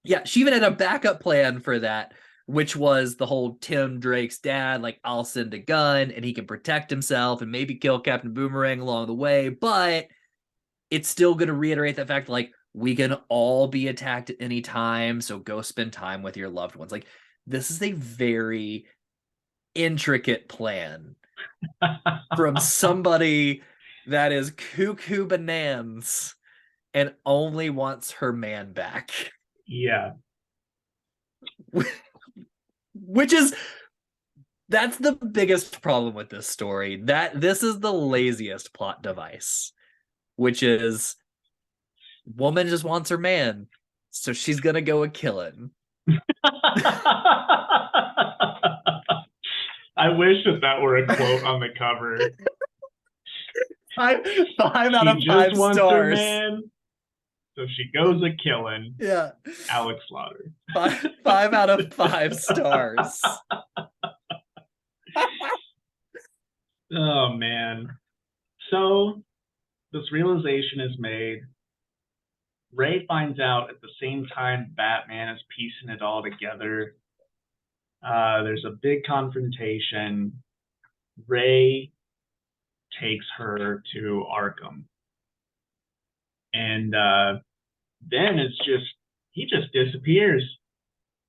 Yeah, she even had a backup plan for that, which was the whole Tim Drake's dad, like, I'll send a gun and he can protect himself and maybe kill Captain Boomerang along the way. But it's still going to reiterate that fact, like, we can all be attacked at any time. So go spend time with your loved ones. Like, this is a very intricate plan from somebody that is cuckoo bananas and only wants her man back. Yeah. Which is that's the biggest problem with this story. That this is the laziest plot device, which is woman just wants her man, so she's gonna go and kill him. I wish that were a quote on the cover. Five, five out She of just five wants her stars. man, so she goes a killing Yeah, Alex Slaughter. five out of five stars. Oh man. So this realization is made. Ray finds out at the same time Batman is piecing it all together. There's a big confrontation. Ray takes her to Arkham. And then it's just, he just disappears.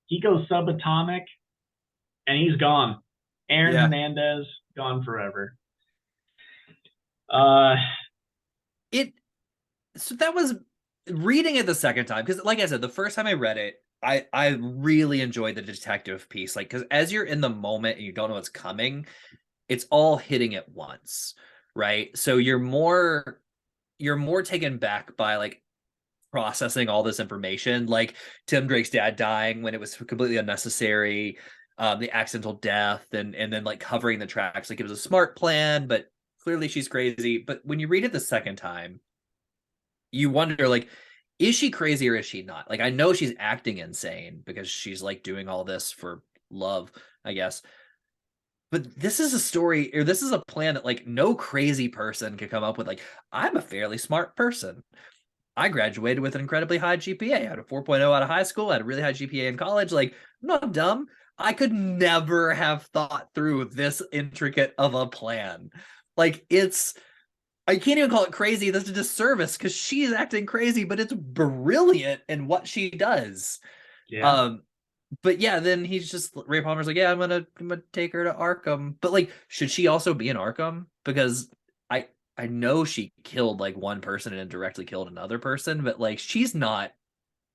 He goes subatomic and he's gone. Aaron Yeah. Hernandez, gone forever. Uh, It so that was reading it the second time because like I said, the first time I read it, I really enjoyed the detective piece. Like because as you're in the moment and you don't know what's coming, it's all hitting at once, right? So you're more taken back by like processing all this information, like Tim Drake's dad dying when it was completely unnecessary, the accidental death, and then like covering the tracks. Like it was a smart plan, but clearly she's crazy. But when you read it the second time, you wonder like, is she crazy or is she not? Like I know she's acting insane because she's like doing all this for love, I guess. But this is a story or this is a plan that like no crazy person could come up with. Like, I'm a fairly smart person. I graduated with an incredibly high GPA. I had a 4.0 out of high school. I had a really high GPA in college. Like, I'm not dumb. I could never have thought through this intricate of a plan. Like, I can't even call it crazy. That's a disservice because she's acting crazy, but it's brilliant in what she does. yeah. Um, but yeah, then he's just Ray Palmer's like, yeah, I'm gonna take her to Arkham. But like, should she also be in Arkham? Because I I know she killed like one person and indirectly killed another person, but like she's not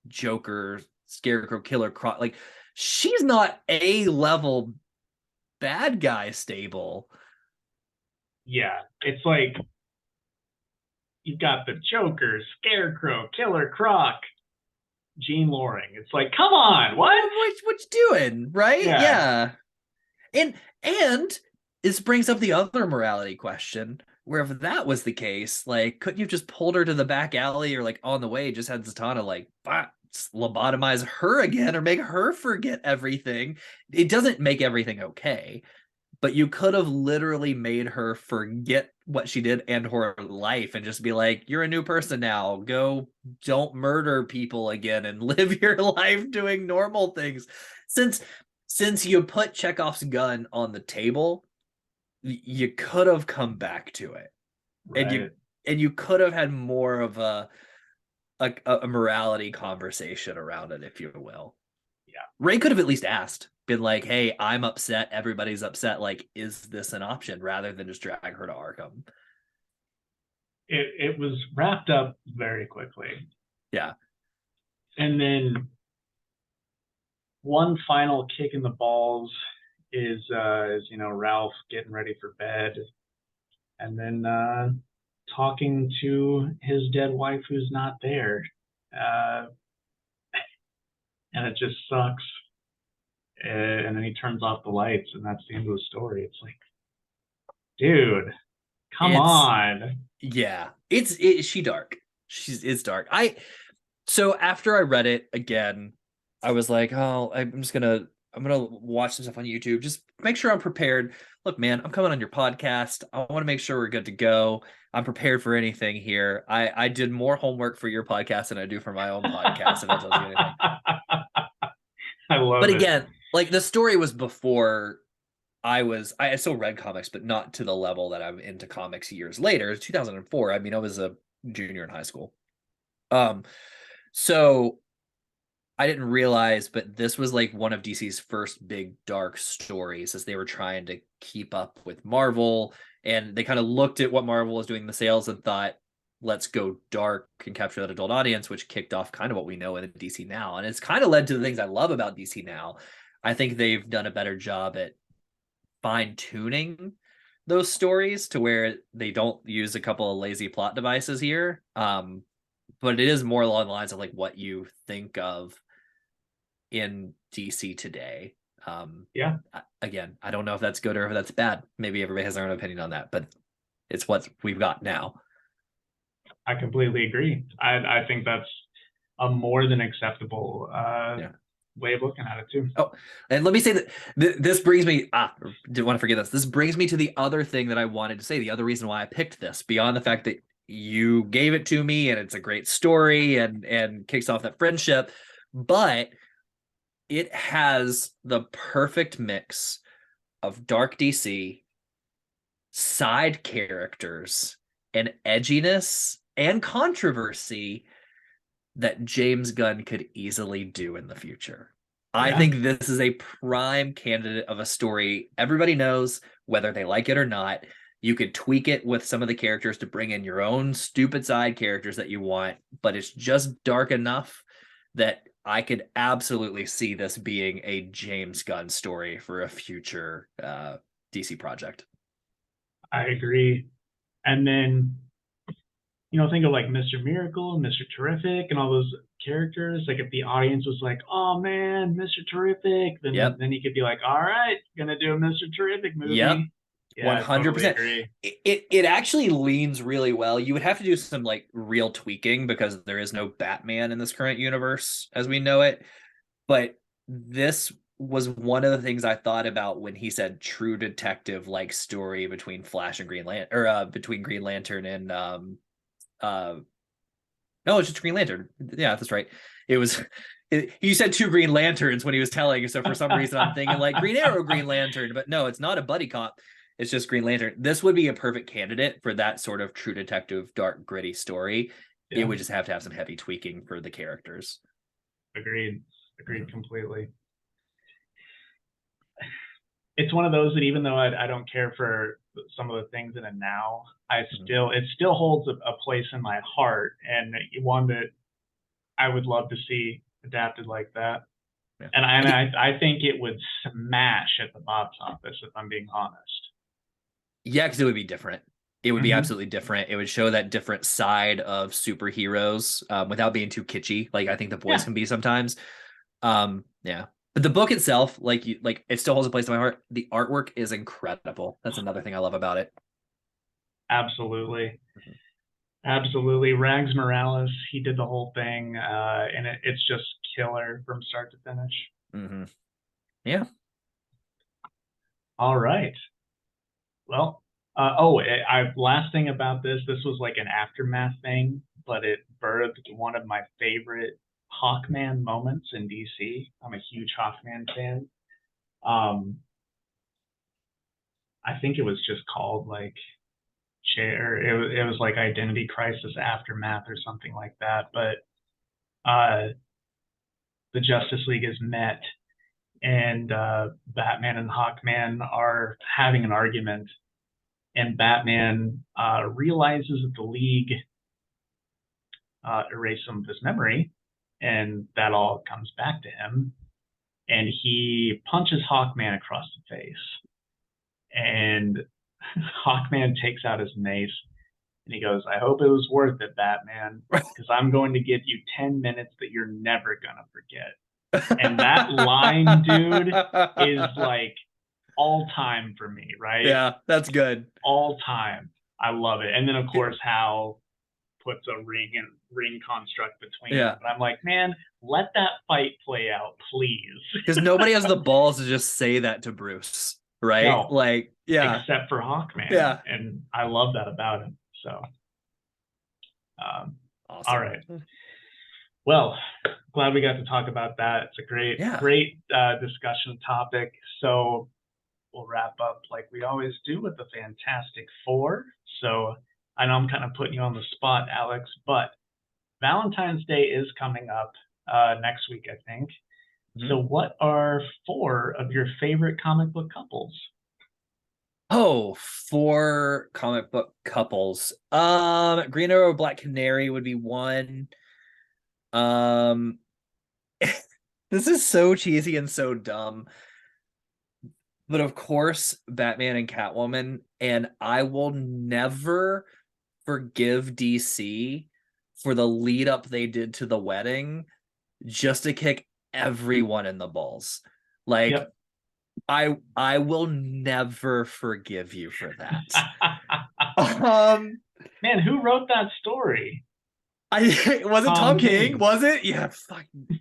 Joker, Scarecrow, Killer Croc. Like she's not A level bad guy stable. Yeah, it's like you've got the Joker, Scarecrow, Killer Croc, Jean Loring. It's like, come on, what? What you doing, right? Yeah, Yeah. And this brings up the other morality question, where if that was the case, like, couldn't you just pulled her to the back alley or like on the way, just had Zatanna like lobotomize her again or make her forget everything? It doesn't make everything okay, but you could have literally made her forget what she did and her life and just be like, you're a new person now. Go, don't murder people again and live your life doing normal things. Since since you put Chekhov's gun on the table, you could have come back to it. And you right. and you could have had more of a morality conversation around it, if you will. Yeah, Ray could have at least asked, been like, hey, I'm upset. Everybody's upset. Like, is this an option? Rather than just drag her to Arkham. it was wrapped up very quickly, Yeah. and then one final kick in the balls is Ralph getting ready for bed, and then talking to his dead wife who's not there, uh, and it just sucks. And then he turns off the lights, and that's the end of the story. It's like, dude, come It's on. yeah. She dark. It's dark. So after I read it again, I was like, oh, I'm gonna watch some stuff on YouTube. Just make sure I'm prepared. Look, man, I'm coming on your podcast. I want to make sure we're good to go. I'm prepared for anything here. I did more homework for your podcast than I do for my own podcast, if that tells you anything. I But love it. again, like the story was before I still read comics, but not to the level that I'm into comics years later. It's 2004. I mean, I was a junior in high school. Um, so I didn't realize, but this was like one of DC's first big dark stories as they were trying to keep up with Marvel. And they kind of looked at what Marvel was doing in the sales and thought, let's go dark and capture that adult audience, which kicked off kind of what we know in DC now. And it's kind of led to the things I love about DC now. I think they've done a better job at fine tuning those stories to where they don't use a couple of lazy plot devices here. But it is more along the lines of like what you think of in DC today. Yeah, Again, I don't know if that's good or if that's bad. Maybe everybody has their own opinion on that, but it's what we've got now. I completely agree. I think that's a more than acceptable Yeah. way of looking at it too. Oh, and let me say that this brings me. Didn't want to forget this. This brings me to the other thing that I wanted to say. The other reason why I picked this, beyond the fact that you gave it to me and it's a great story and kicks off that friendship, but it has the perfect mix of dark DC, side characters, and edginess and controversy that James Gunn could easily do in the future. I Yeah, think this is a prime candidate of a story everybody knows, whether they like it or not. You could tweak it with some of the characters to bring in your own stupid side characters that you want, but it's just dark enough that I could absolutely see this being a James Gunn story for a future DC project. I agree. And then think of like Mr. Miracle, Mr. Terrific, and all those characters. Like if the audience was like, "Oh man, Mr. Terrific," then Yep. then you could be like, "All right, gonna do a Mr. Terrific Yep. movie." Yeah, I totally 100%. agree. It actually leans really well. You would have to do some like real tweaking because there is no Batman in this current universe as we know it. But this was one of the things I thought about when he said true detective like story between Flash and Green Lantern or between Green Lantern and uh no, it's just Green Lantern. Yeah, that's right. It was you said two Green Lanterns when he was telling, so for some reason I'm thinking like Green Arrow, Green Lantern, but no, it's not a buddy cop. It's just Green Lantern. This would be a perfect candidate for that sort of true detective, dark, gritty story. It Yeah, would just have to have some heavy tweaking for the characters. agreed. Agreed completely. It's one of those that even though I don't care for some of the things in it now, I Mhm. still it still holds a place in my heart, and one that I would love to see adapted like that. Yeah. And I think I think it would smash at the box office if I'm being honest. yeah, because it would be different. It would be Hmm. absolutely different. It would show that different side of superheroes without being too kitschy. Like I think the boys Yeah, can be sometimes. Yeah. But the book itself, like it still holds a place in my heart. The artwork is incredible. That's another thing I love about it. absolutely. Mhm. Absolutely. Rags Morales, he did the whole thing, and it's just killer from start to finish. Mhm. Yeah. All right. Well, last thing about this, this was like an aftermath thing, but it birthed one of my favorite Hawkman moments in DC. I'm a huge Hawkman fan. Um, I think it was just called like it was like Identity Crisis Aftermath or something like that. But the Justice League is met, and Batman and Hawkman are having an argument, and Batman realizes that the League erased some of his memory, and that all comes back to him. And he punches Hawkman across the face, and Hawkman takes out his mace, and he goes, "I hope it was worth it, Batman, because I'm going to give you 10 minutes that you're never gonna forget." And that line, dude, is like all time for me, right? Yeah, that's good. All time. I love it. And then of course Hal puts a ring construct between them. Yeah. But I'm like, man, let that fight play out, Because please. nobody has the balls to just say that to Bruce, right? No, Like, yeah, except for Hawkman, yeah, and I love that about him. So, all awesome. right. Well, glad we got to talk about that. It's a Yeah. great discussion topic. So we'll wrap up like we always do with the Fantastic Four. So I know I'm kind of putting you on the spot, Alex, but Valentine's Day is coming up next week, I think. Mhm. So, what are four of your favorite comic book couples? Oh, for comic book couples. Green Arrow, Black Canary would be one. Um, this is so cheesy and so dumb. But of course, Batman and Catwoman, and I will never forgive DC for the lead up they did to the wedding just to kick everyone in the balls. Like Yep. I will never forgive you for that. Um Man, who wrote that story? I it wasn't Tom Tom King, King. was it? Yeah, fucking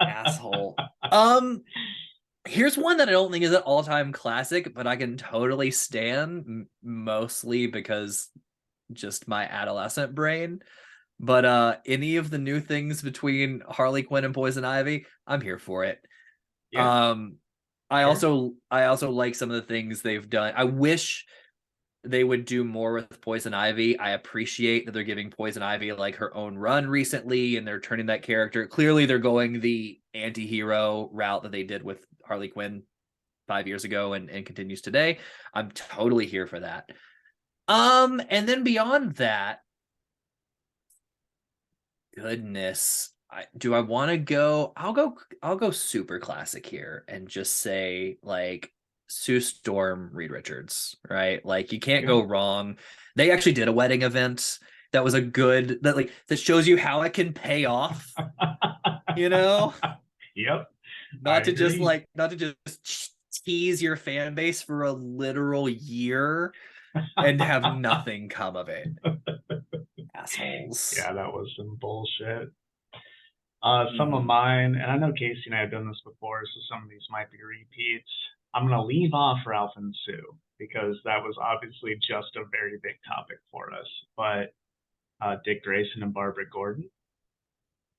asshole. Um Here's one that I don't think is an all-time classic, but I can totally stand mostly because just my adolescent brain. But any of the new things between Harley Quinn and Poison Ivy, I'm here for it. Yeah, Um sure. I also like some of the things they've done. I wish they would do more with Poison Ivy. I appreciate that they're giving Poison Ivy like her own run recently and they're turning that character. Clearly they're going the anti-hero route that they did with Harley Quinn 5 years ago and continues today. I'm totally here for that. And then beyond that, goodness, do I want to go? I'll go super classic here and just say like Sue Storm, Reed Richards, right? Like you can't Yeah. go wrong. They actually did a wedding event that was a good that shows you how it can pay off, you know? Yep, I Not to just agree. not to just tease your fan base for a literal year and have nothing come of it. Assholes. Yeah, that was some bullshit. Some of Mm-hmm. mine, and I know Casey and I have done this before, so some of these might be repeats. I'm going to leave off Ralph and Sue because that was obviously just a very big topic for us. But Dick Grayson and Barbara Gordon.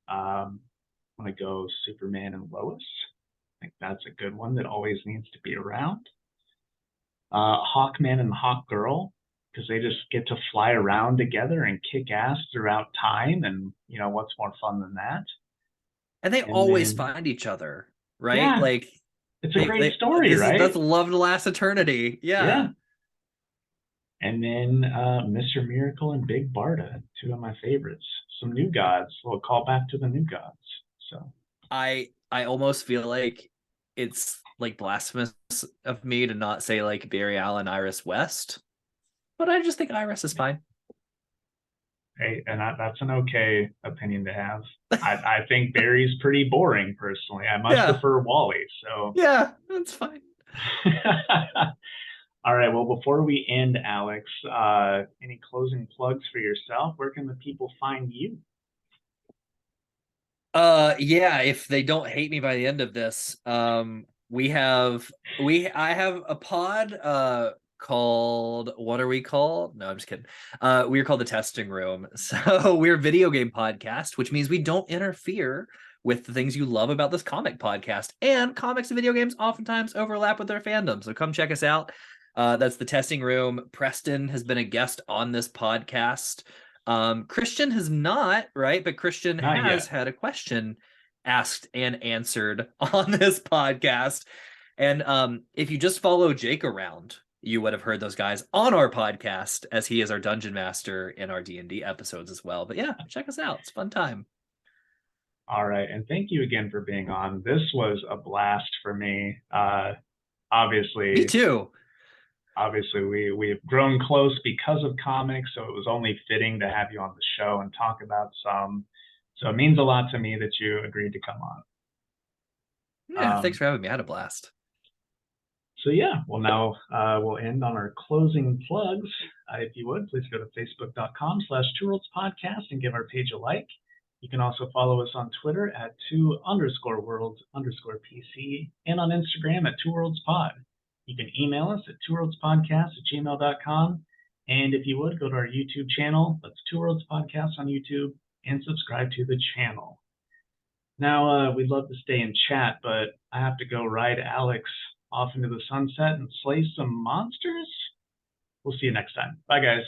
I'm going to go Superman and Lois. I think that's a good one that always needs to be around. Hawkman and Hawkgirl, because they just get to fly around together and kick ass throughout time. And, what's more fun than that? And they And always then, find each other, right? yeah, Like It's a great story, That's right? love to last eternity. Yeah. Yeah. And then Mr. Miracle and Big Barda, two of my favorites. Some new gods. We'll call back to the new gods. So I almost feel like it's like blasphemous of me to not say like Barry Allen, Iris West, but I just think Iris is fine. hey, and that's an okay opinion to have. I think Barry's pretty boring personally. I much Yeah. prefer Wally. So Yeah, that's fine. all right. Well, before we end, Alex, any closing plugs for yourself? Where can the people find you? Yeah, if they don't hate me by the end of this, I have a pod called, what are we called? No, I'm just kidding. We are called the Testing Room. So we're a video game podcast, which means we don't interfere with the things you love about this comic podcast. And comics and video games oftentimes overlap with their fandom. So come check us out. That's the Testing Room. Preston has been a guest on this podcast. Christian has not, right? But Christian Not has yet. had a question asked and answered on this podcast. And if you just follow Jake around, you would have heard those guys on our podcast, as he is our dungeon master in our D&D episodes as well. But yeah, check us out. It's a fun time. All right. And thank you again for being on. This was a blast for me. Me Obviously, too. we've grown close because of comics, so it was only fitting to have you on the show and talk about some. So it means a lot to me that you agreed to come on. Yeah, thanks Um, for having me. I had a blast. so yeah, well now we'll end on our closing plugs. If you would, please go to facebook.com/two worlds podcast and give our page a like. You can also follow us on Twitter at two_worlds_PC and on Instagram at two_worldspod. You can email us at twoworldspodcast@gmail.com. And if you would, go to our YouTube channel. That's Two Worlds Podcast on YouTube and subscribe to the channel. Now, we'd love to stay in chat, but I have to go ride Alex off into the sunset and slay some monsters. We'll see you next time. Bye, guys.